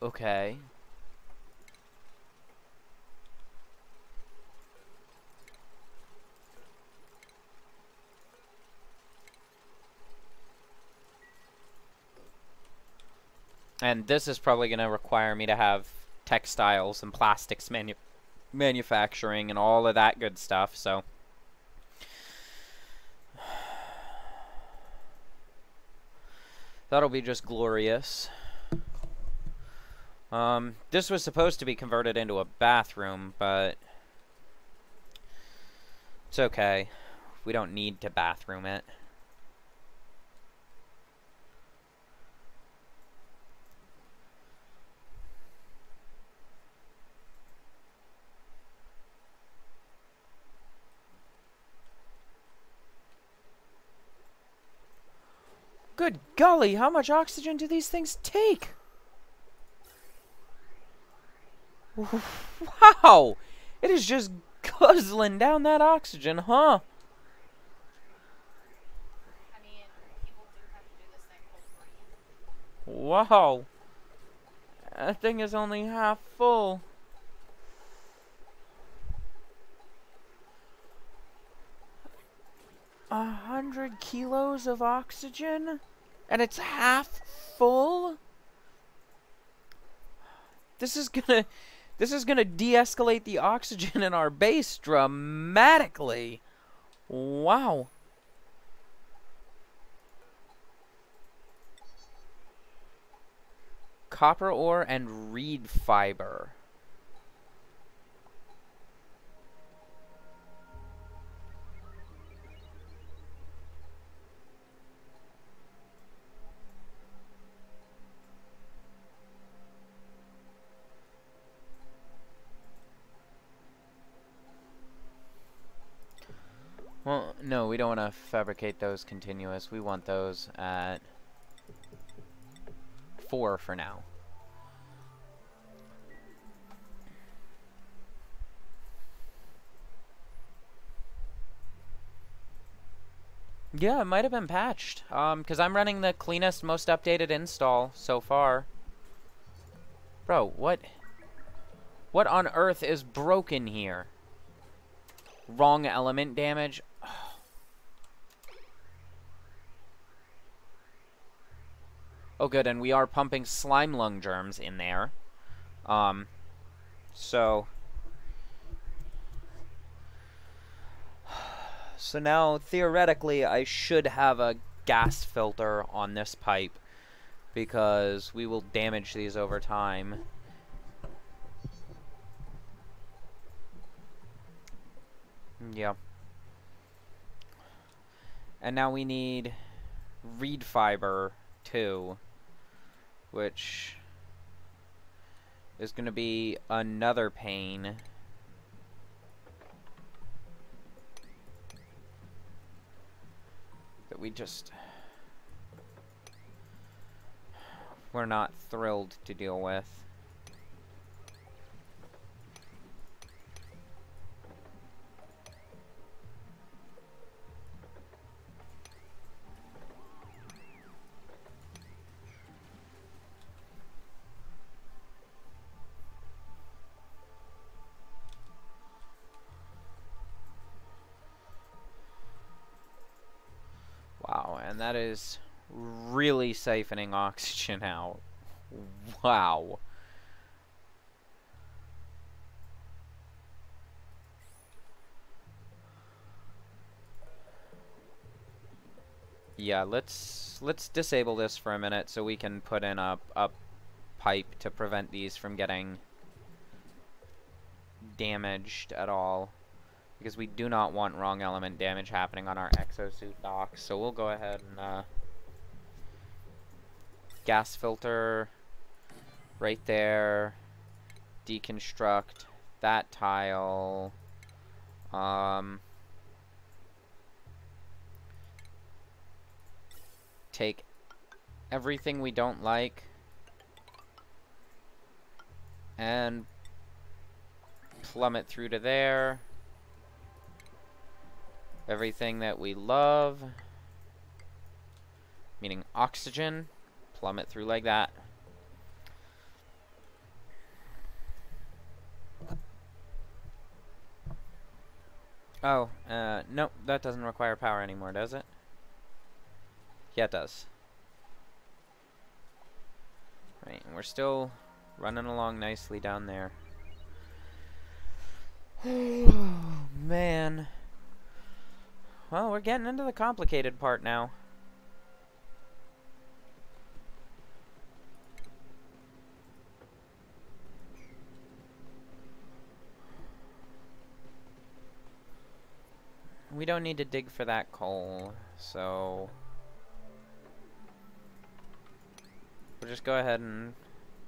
Okay. And this is probably going to require me to have textiles and plastics manufacturing and all of that good stuff, so... That'll be just glorious. This was supposed to be converted into a bathroom, but... It's okay. We don't need to bathroom it. Good golly, how much oxygen do these things take? Wow! It is just guzzling down that oxygen, huh? I mean, people do have to do this thing for free. Wow. That thing is only half full. A 100 kilos of oxygen? And it's half full? This is gonna de-escalate the oxygen in our base dramatically. Wow. Copper ore and reed fiber. Well, no, we don't want to fabricate those continuous. We want those at 4 for now. Yeah, it might have been patched. Because I'm running the cleanest, most updated install so far. Bro, what? What on earth is broken here? Wrong element damage? Oh, good, and we are pumping slime lung germs in there. So... So now, theoretically, I should have a gas filter on this pipe, because we will damage these over time. Yeah. And now we need reed fiber, too, which is going to be another pain. That we're not thrilled to deal with. Wow, and that is really siphoning oxygen out. Wow. Yeah, let's disable this for a minute so we can put in a pipe to prevent these from getting damaged at all. Because we do not want wrong element damage happening on our exosuit docks. So we'll go ahead and gas filter right there. Deconstruct that tile. Take everything we don't like and plummet through to there. Everything that we love, meaning oxygen, plummet through like that. Oh, nope, that doesn't require power anymore, does it? Yeah, it does. Right, and we're still running along nicely down there. Oh, man. Well, we're getting into the complicated part now. We don't need to dig for that coal, so... we'll just go ahead and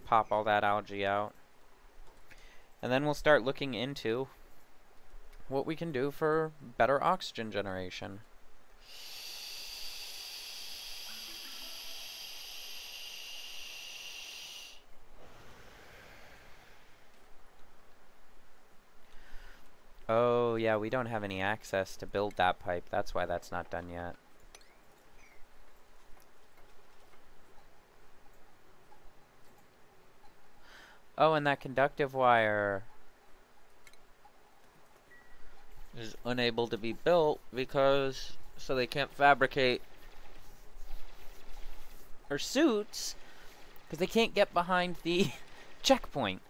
pop all that algae out. And then we'll start looking into what we can do for better oxygen generation. Oh, yeah, we don't have any access to build that pipe. That's why that's not done yet. Oh, and that conductive wire is unable to be built because so they can't fabricate our suits because they can't get behind the checkpoint.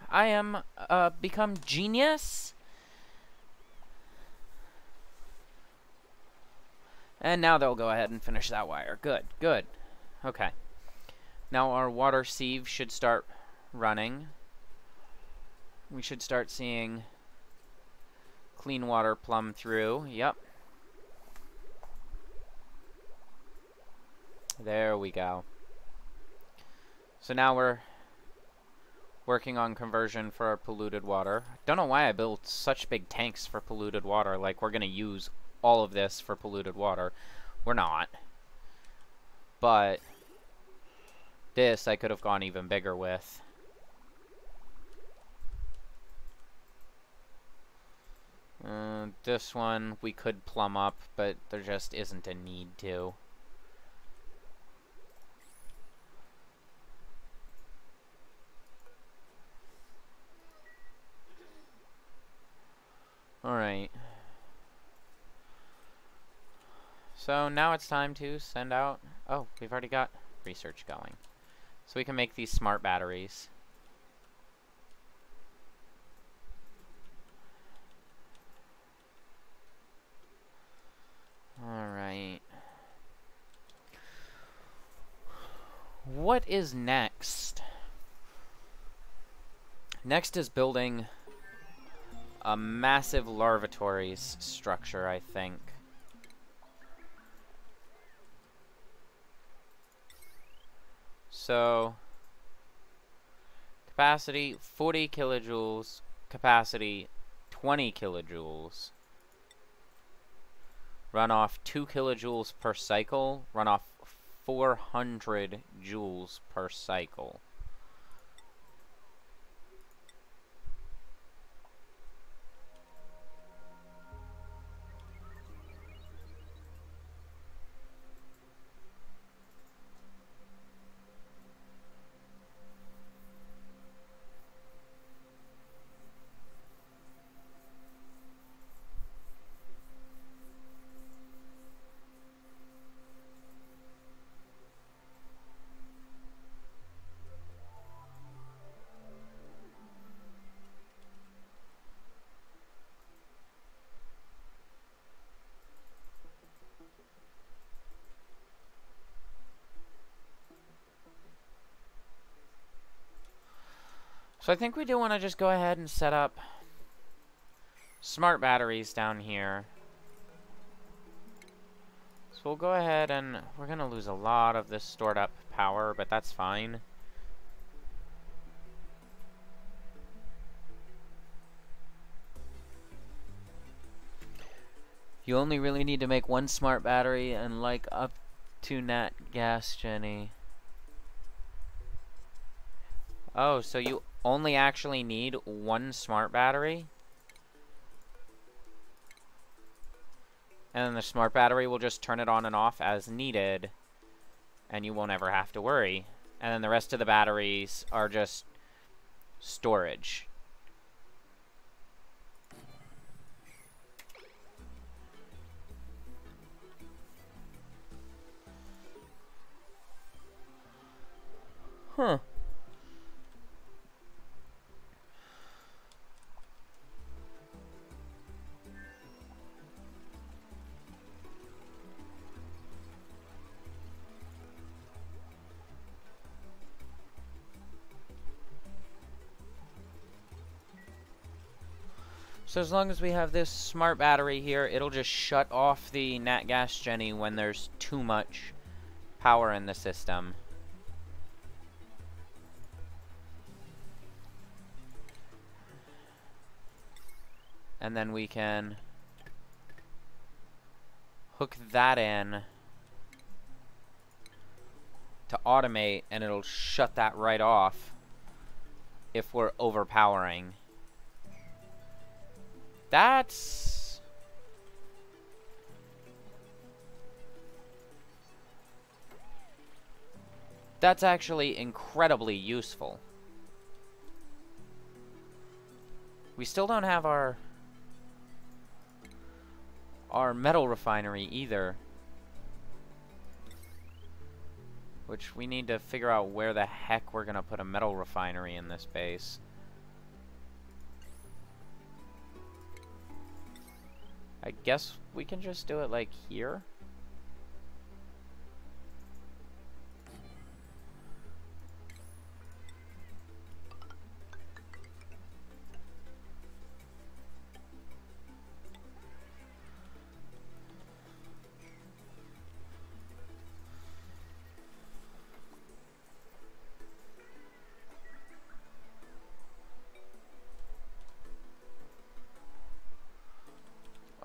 I am become genius. And now they'll go ahead and finish that wire. Good, good. Okay. Now our water sieve should start running. We should start seeing clean water plumb through. Yep. There we go. So now we're Working on conversion for our polluted water. Don't know why I built such big tanks for polluted water. Like, we're gonna use all of this for polluted water. We're not. But this I could have gone even bigger with. This one we could plumb up, but there just isn't a need to. Alright. So now it's time to send out... Oh, we've already got research going. So we can make these smart batteries. Alright. What is next? Next is building a massive lavatories structure, I think. So, capacity 40 kilojoules, capacity 20 kilojoules. Runoff 2 kilojoules per cycle, runoff 400 joules per cycle. So I think we do want to just go ahead and set up smart batteries down here. So we'll go ahead and we're going to lose a lot of this stored up power, but that's fine. You only really need to make one smart battery and like up to nat gas, Jenny. Oh, so you only actually need one smart battery? And then the smart battery will just turn it on and off as needed, and you won't ever have to worry. And then the rest of the batteries are just storage. Huh. So as long as we have this smart battery here, it'll just shut off the nat gas Jenny when there's too much power in the system. And then we can hook that in to automate, and it'll shut that right off if we're overpowering. That's actually incredibly useful. We still don't have our metal refinery either, which we need to figure out where the heck we're gonna put a metal refinery in this base. I guess we can just do it like here.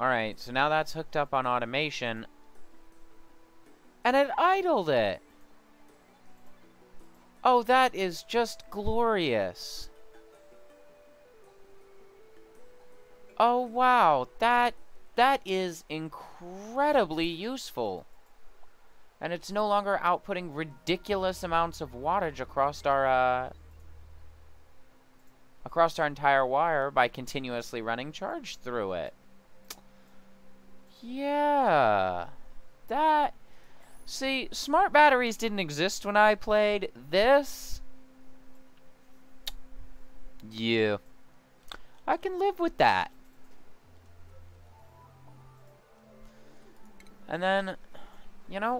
Alright, so now that's hooked up on automation. And it idled it! Oh, that is just glorious. Oh, wow. That is incredibly useful. And it's no longer outputting ridiculous amounts of wattage across our entire wire by continuously running charge through it. Yeah. That... See, smart batteries didn't exist when I played this. Yeah. I can live with that. And then, you know,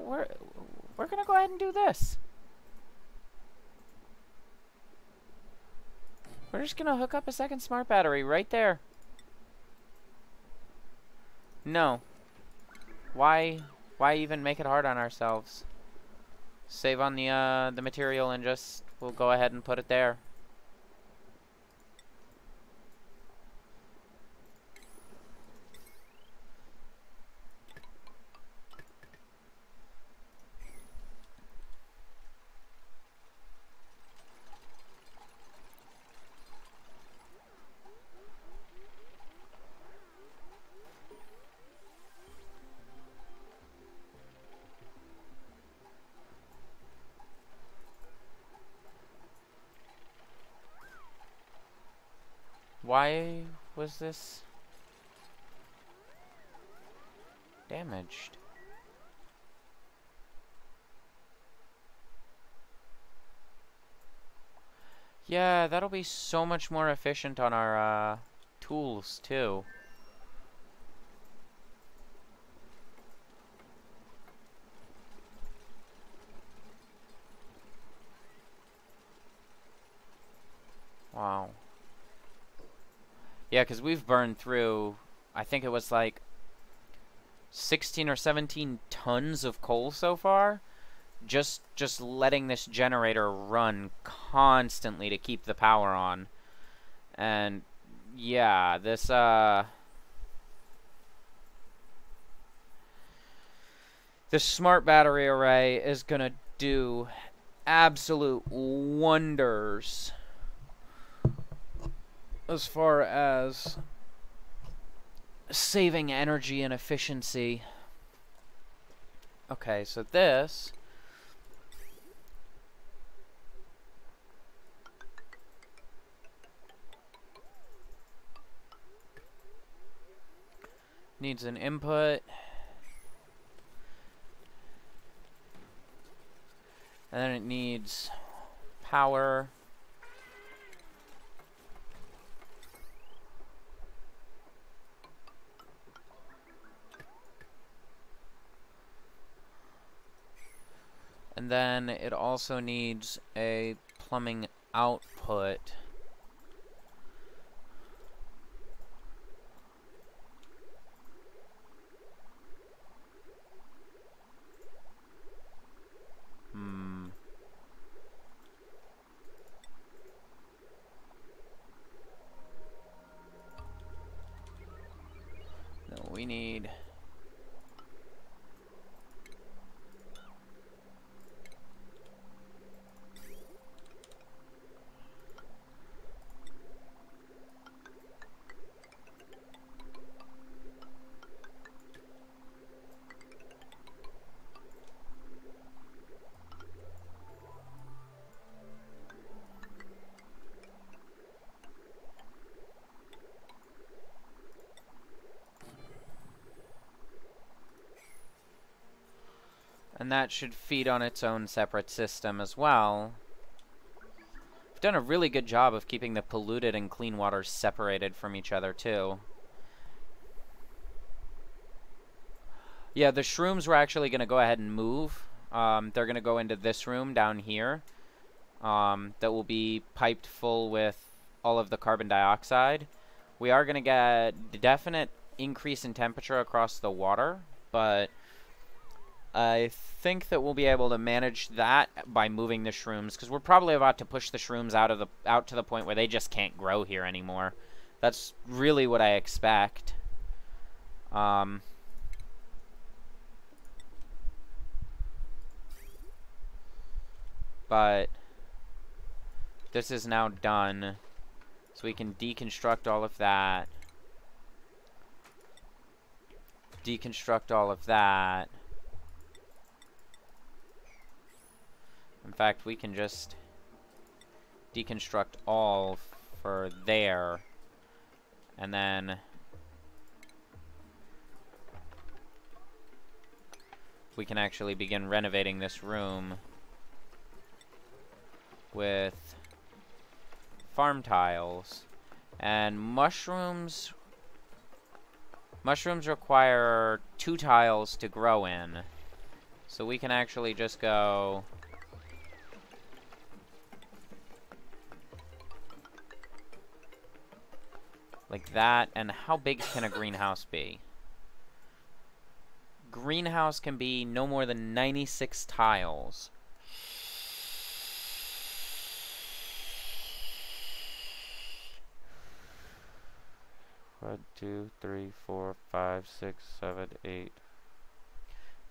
we're gonna go ahead and do this. We're just gonna hook up a second smart battery right there. No. Why even make it hard on ourselves? Save on the material and just, we'll go ahead and put it there. Why was this damaged? Yeah, that'll be so much more efficient on our tools too. Wow. Yeah, because we've burned through, I think it was like 16 or 17 tons of coal so far. Just letting this generator run constantly to keep the power on. And yeah, this smart battery array is gonna do absolute wonders as far as saving energy and efficiency. Okay, so this needs an input, and then it needs power. And then it also needs a plumbing output. No, we need... And that should feed on its own separate system as well. We've done a really good job of keeping the polluted and clean water separated from each other, too. Yeah, the shrooms were actually going to go ahead and move. They're going to go into this room down here. That will be piped full with all of the carbon dioxide. We are going to get a definite increase in temperature across the water, but I think that we'll be able to manage that by moving the shrooms, because we're probably about to push the shrooms out to the point where they just can't grow here anymore. That's really what I expect. But this is now done, so we can deconstruct all of that. Deconstruct all of that. In fact, we can just deconstruct all for there, and then we can actually begin renovating this room with farm tiles. And mushrooms require 2 tiles to grow in, so we can actually just go like that. And how big can a greenhouse be? Greenhouse can be no more than 96 tiles. One, 2, 3, 4, 5, 6, 7, 8,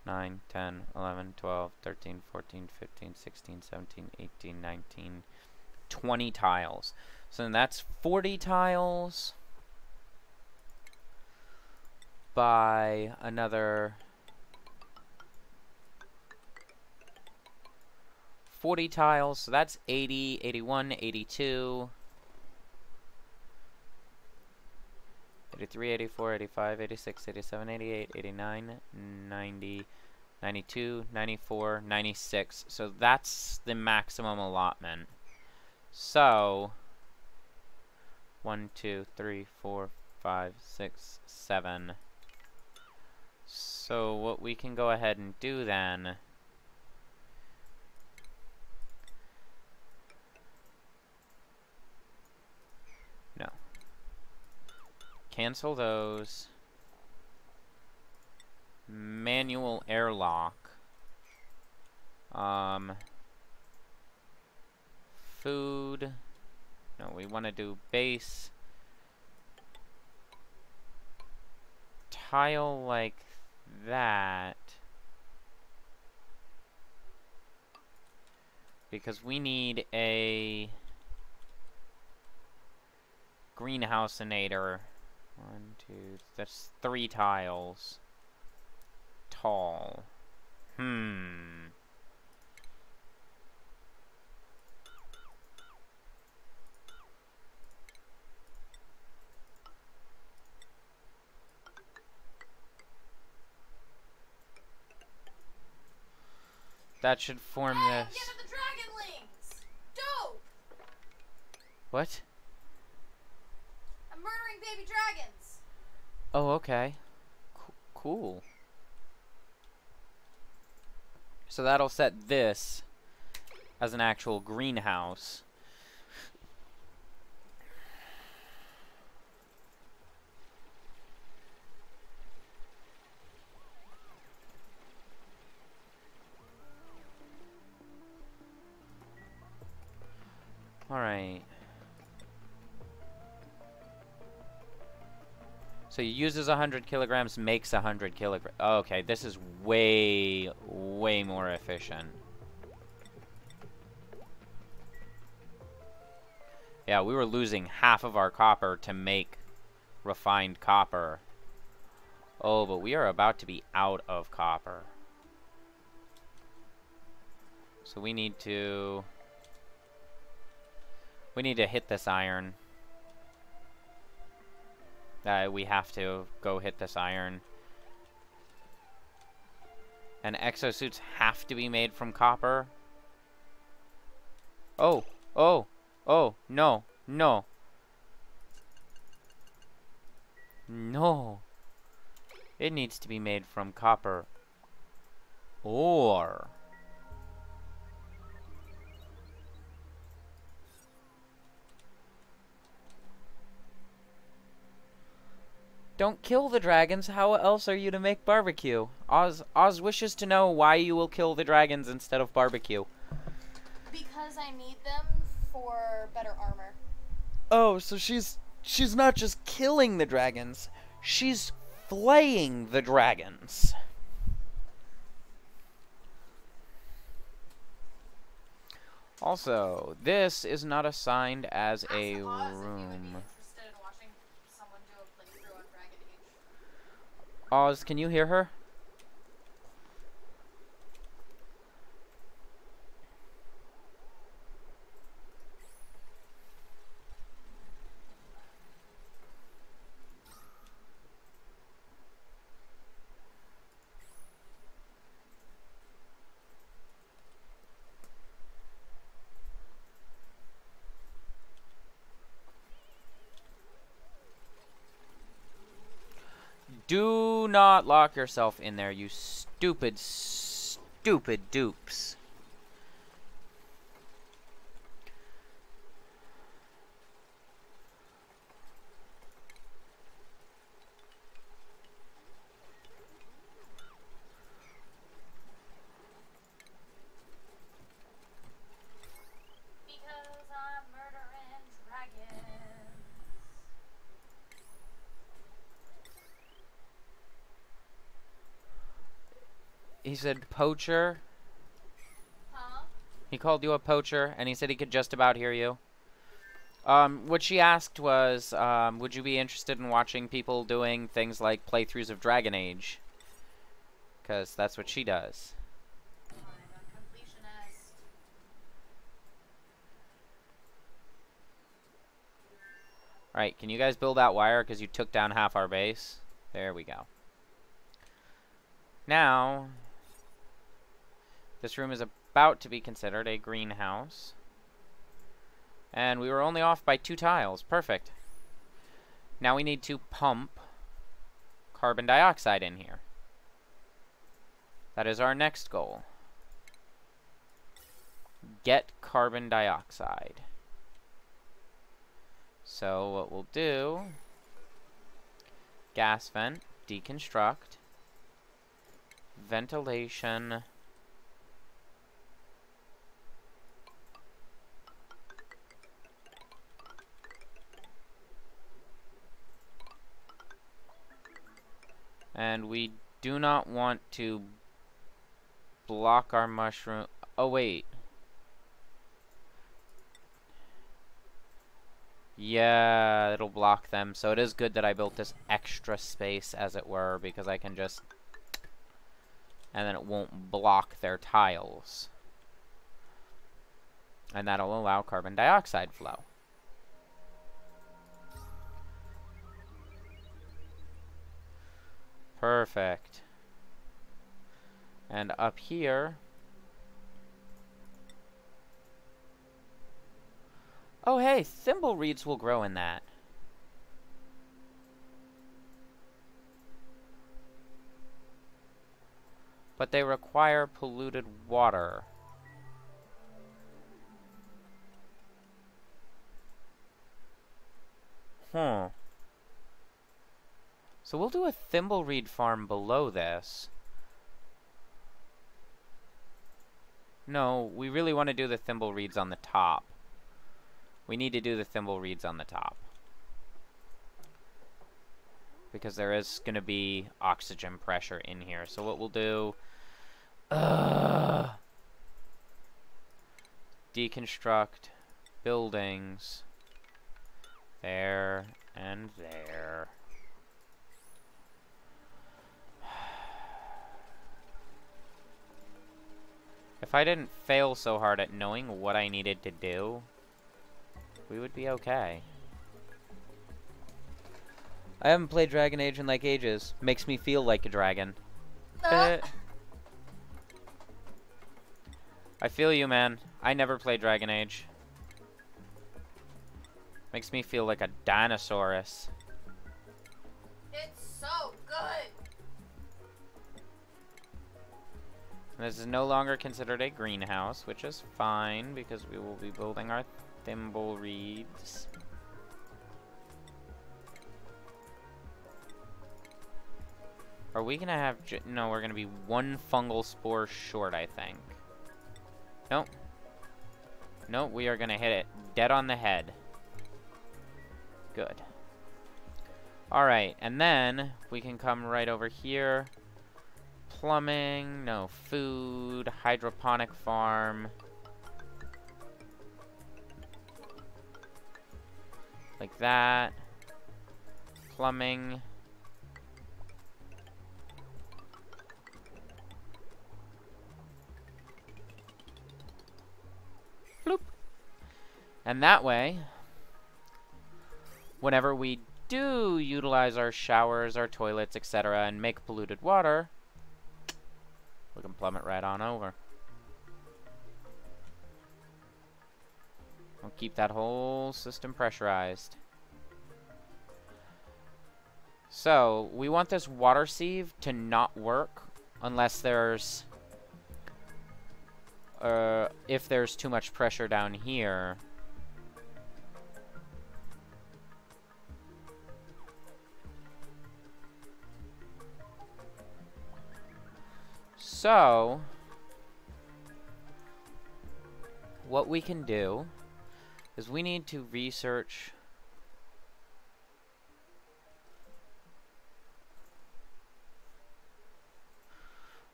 9, 10, 11, 12, 13, 14, 15, 16, 17, 18, 19, 20 tiles. So then that's 40 tiles by another 40 tiles. So that's 80, 81, 82, 83, 84, 85, 86, 87, 88, 89, 90, 92, 94, 96. So that's the maximum allotment. So 1, 2, 3, 4, 5, 6, 7. So what we can go ahead and do then, no, cancel those, manual airlock, food, no, we want to do base, tile like that, because we need a greenhouse-inator. 1, 2, that's 3 tiles tall. That should form Hey, this. get the dragonlings! Dope! What? I'm murdering baby dragons. Oh, okay. Cool. So that'll set this as an actual greenhouse. Alright. So he uses 100 kilograms, makes 100 kilograms. Okay, this is way, way more efficient. Yeah, we were losing half of our copper to make refined copper. Oh, but we are about to be out of copper. So we need to hit this iron. We have to go hit this iron. And exosuits have to be made from copper. Oh, oh, oh, no, no. No. It needs to be made from copper ore. Don't kill the dragons. How else are you to make barbecue? Oz wishes to know why you will kill the dragons instead of barbecue. Because I need them for better armor. Oh, so she's not just killing the dragons. She's flaying the dragons. Also, this is not assigned as a room. Oz, can you hear her? Do not lock yourself in there, you stupid, stupid dupes. Because I'm murdering dragons. He said poacher. Huh? He called you a poacher, and he said he could just about hear you. What she asked was, would you be interested in watching people doing things like playthroughs of Dragon Age? Because that's what she does. I'm a completionist. Alright, can you guys build that wire? Because you took down half our base. There we go. Now, this room is about to be considered a greenhouse. And we were only off by 2 tiles. Perfect. Now we need to pump carbon dioxide in here. That is our next goal. Get carbon dioxide. So what we'll do, gas vent, deconstruct, ventilation, and we do not want to block our mushroom. Oh, wait. Yeah, it'll block them. So it is good that I built this extra space, as it were, because I can just... and then it won't block their tiles. And that'll allow carbon dioxide flow. Perfect. And up here... oh, hey, thimble reeds will grow in that. But they require polluted water. Huh. So we'll do a thimbleweed farm below this. No, we really want to do the thimbleweeds on the top. We need to do the thimbleweeds on the top. Because there is going to be oxygen pressure in here. So what we'll do... deconstruct buildings. There and there. If I didn't fail so hard at knowing what I needed to do, we would be okay. I haven't played Dragon Age in like ages. Makes me feel like a dragon. I feel you, man. I never played Dragon Age. Makes me feel like a dinosaurus. It's so good. This is no longer considered a greenhouse, which is fine because we will be building our thimble reeds. Are we gonna have... no, we're gonna be 1 fungal spore short, I think. Nope. Nope, we are gonna hit it dead on the head. Good. Alright, and then we can come right over here. Plumbing, no food, hydroponic farm. Like that. Plumbing. Bloop. And that way, whenever we do utilize our showers, our toilets, etc., and make polluted water, we can plumb it right on over. We'll keep that whole system pressurized. So, we want this water sieve to not work unless there's... if there's too much pressure down here. So, what we can do is we need to research...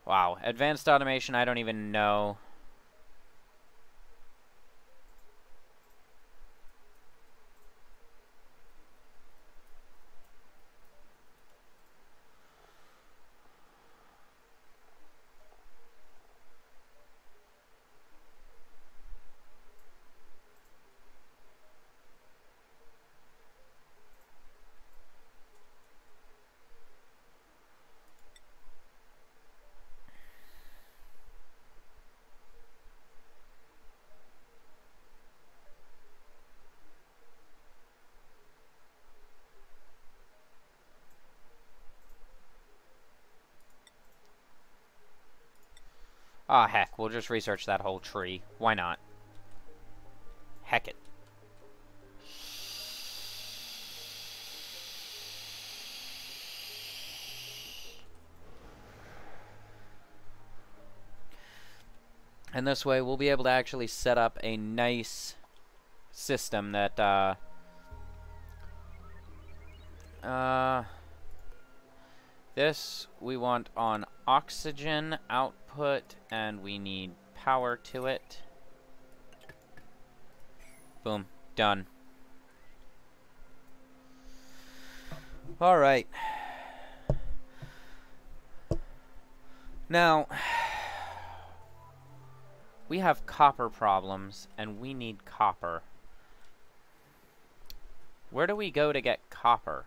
Wow, advanced automation, I don't even know. Ah, heck, we'll just research that whole tree. Why not? Heck it. And this way, we'll be able to actually set up a nice system that, this we want on oxygen output, and we need power to it. Boom. Done. Alright. Now, we have copper problems, and we need copper. Where do we go to get copper?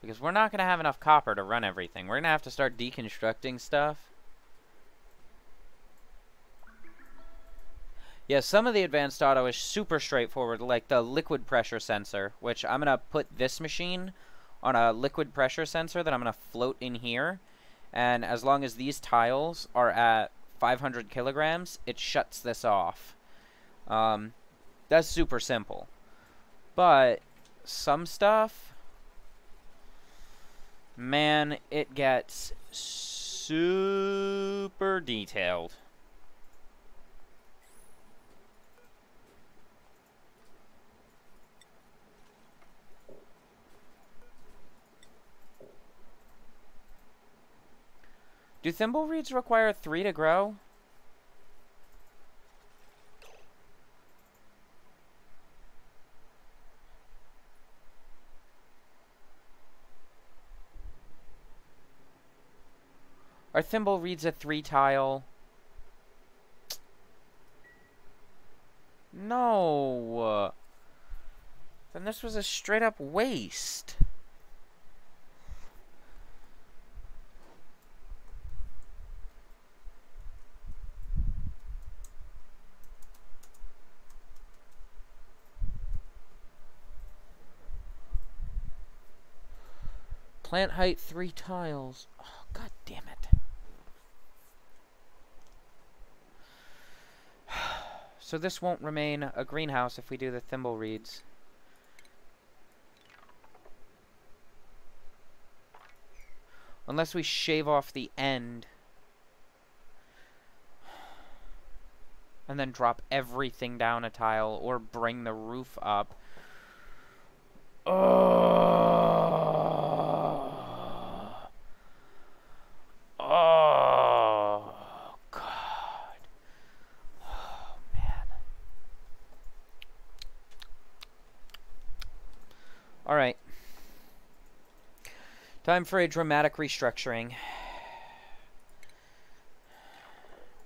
Because we're not going to have enough copper to run everything. We're going to have to start deconstructing stuff. Yeah, some of the advanced auto is super straightforward, like the liquid pressure sensor, which I'm going to put this machine on a liquid pressure sensor that I'm going to float in here. And as long as these tiles are at 500 kilograms, it shuts this off. That's super simple. But some stuff... Man, it gets super detailed. Do thimble reeds require 3 to grow? Are thimble reeds a 3 tile? No. Then this was a straight up waste. Plant height 3 tiles. Oh, god damn it. So this won't remain a greenhouse if we do the thimble reeds. Unless we shave off the end. And then drop everything down a tile or bring the roof up. Oh. Time for a dramatic restructuring.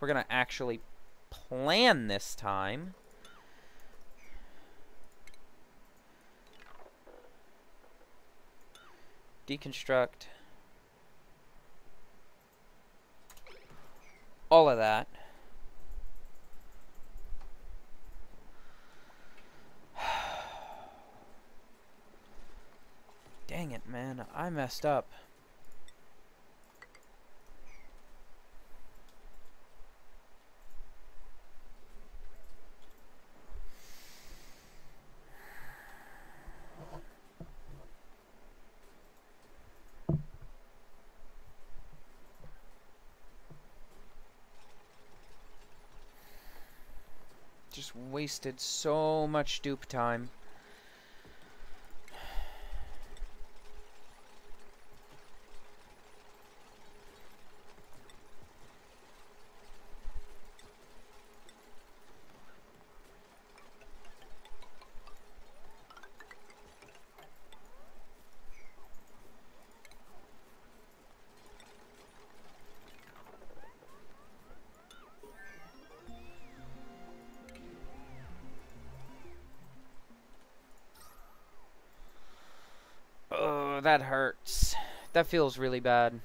We're gonna actually plan this time. Deconstruct. All of that. Dang it, man. I messed up. Just wasted so much dupe time. Oh, that hurts. That feels really bad.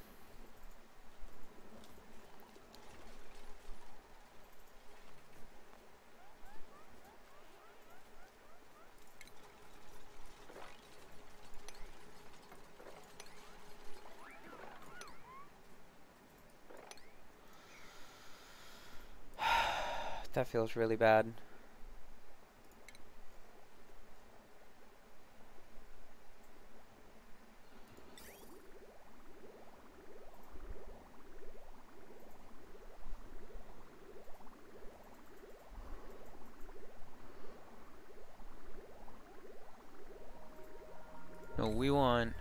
That feels really bad. No, we want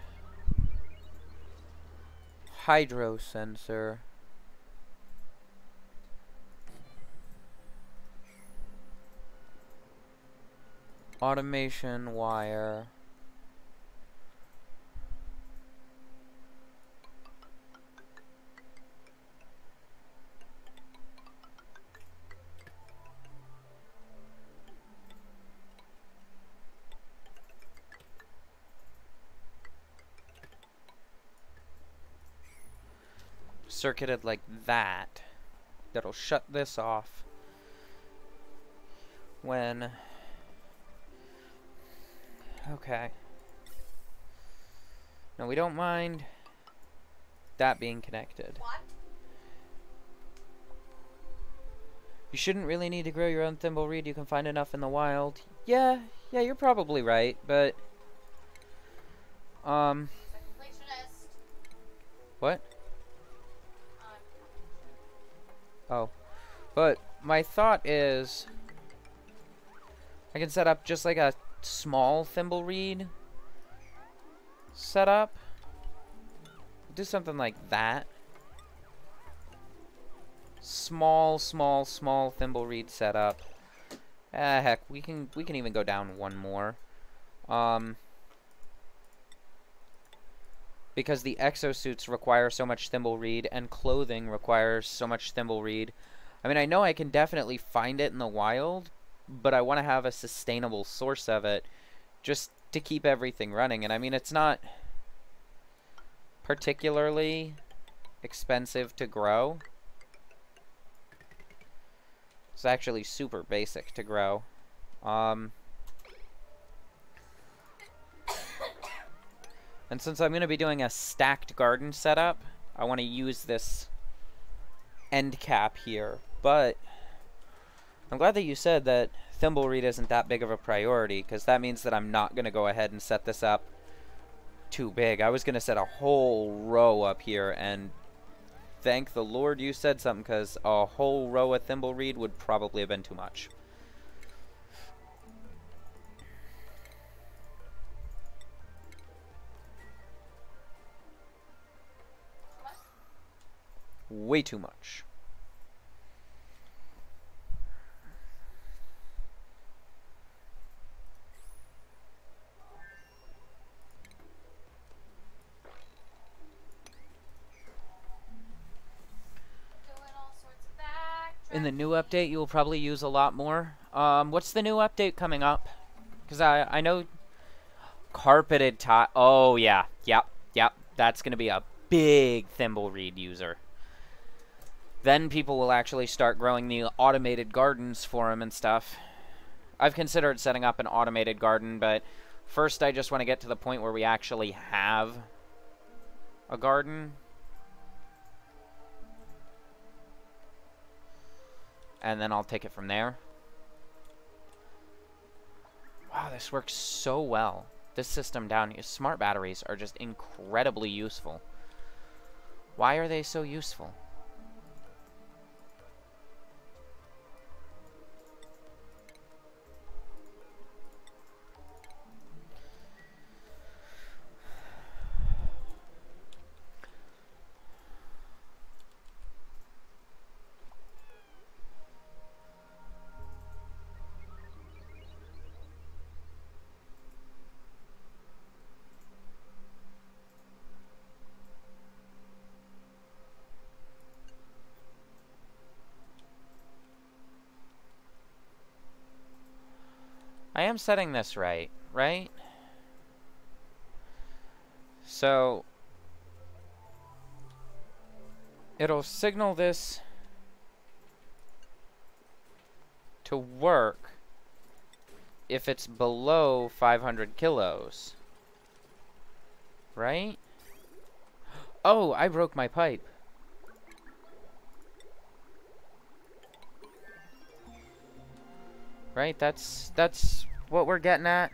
hydro sensor. Automation wire. Circuited like that. That'll shut this off when... Okay. No, we don't mind that being connected. What? You shouldn't really need to grow your own thimbleweed. You can find enough in the wild. Yeah, you're probably right, but... Completionist. What? Oh. But my thought is... I can set up just like a small thimbleweed setup. Do something like that. Small thimbleweed setup. Heck, we can even go down one more. Because the exosuits require so much thimbleweed and clothing requires so much thimbleweed. I mean, I know I can definitely find it in the wild, but I want to have a sustainable source of it just to keep everything running. And I mean, it's not particularly expensive to grow. It's actually super basic to grow. And since I'm going to be doing a stacked garden setup, I want to use this end cap here. But I'm glad that you said that thimbleweed isn't that big of a priority, because that means that I'm not going to go ahead and set this up too big. I was going to set a whole row up here, and thank the Lord you said something, because a whole row of thimbleweed would probably have been too much. Way too much. In the new update, you will probably use a lot more. What's the new update coming up? Because I know carpeted tile. Oh, yeah. Yep. Yep. That's going to be a big Thimbleweed user. Then people will actually start growing the automated gardens for him and stuff. I've considered setting up an automated garden, but first I just want to get to the point where we actually have a garden. And then I'll take it from there. Wow, this works so well. This system down here, smart batteries are just incredibly useful. Why are they so useful? I am setting this right? So it'll signal this to work if it's below 500 kilos. Right? Oh, I broke my pipe. Right? That's what we're getting at.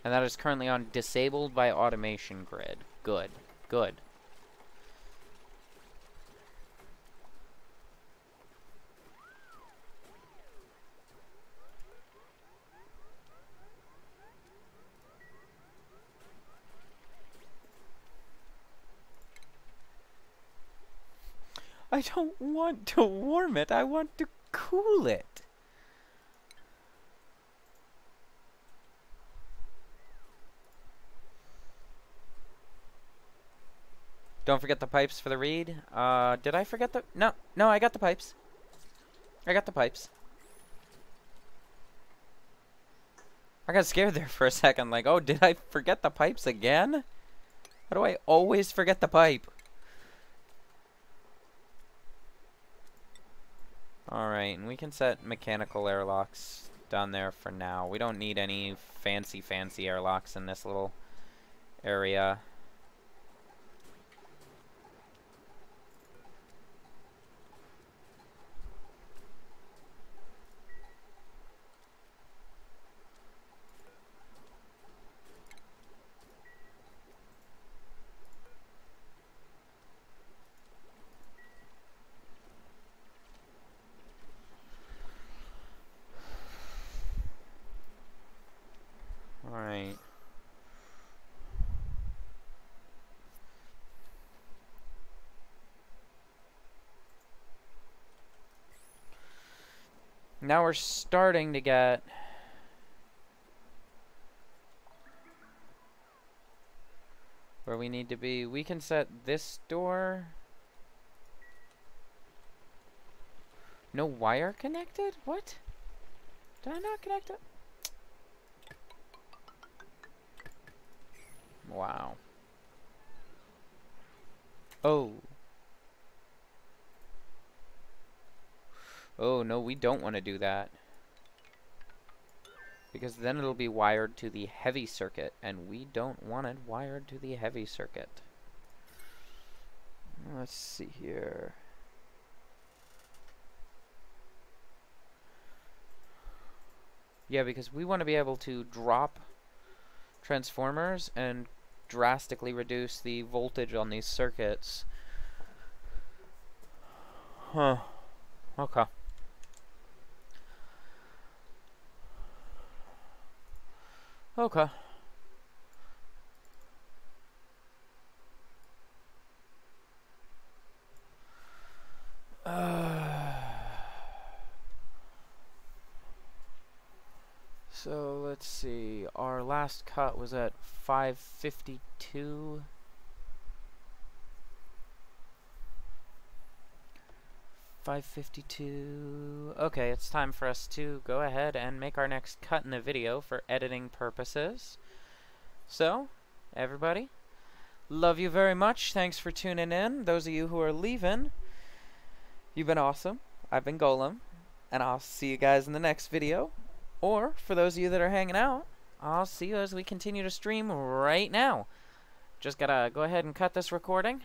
And that is currently on disabled by automation grid. Good. Good. I don't want to warm it. I want to cool it. Don't forget the pipes for the reed. Did I forget the... No, I got the pipes. I got the pipes. I got scared there for a second, like, oh, did I forget the pipes again? How do I always forget the pipe? Alright, and we can set mechanical airlocks down there for now. We don't need any fancy airlocks in this little area. Alright. Now we're starting to get where we need to be. We can set this door. No wire connected? What? Did I not connect it? Wow. Oh. Oh, no, we don't want to do that. Because then it'll be wired to the heavy circuit, and we don't want it wired to the heavy circuit. Let's see here. Yeah, because we want to be able to drop transformers and drastically reduce the voltage on these circuits. Huh. Okay. Okay. see. Our last cut was at 552. 552. Okay, it's time for us to go ahead and make our next cut in the video for editing purposes. So, everybody, love you very much. Thanks for tuning in. Those of you who are leaving, you've been awesome. I've been Golem, and I'll see you guys in the next video. Or, for those of you that are hanging out, I'll see you as we continue to stream right now. Just gotta go ahead and cut this recording.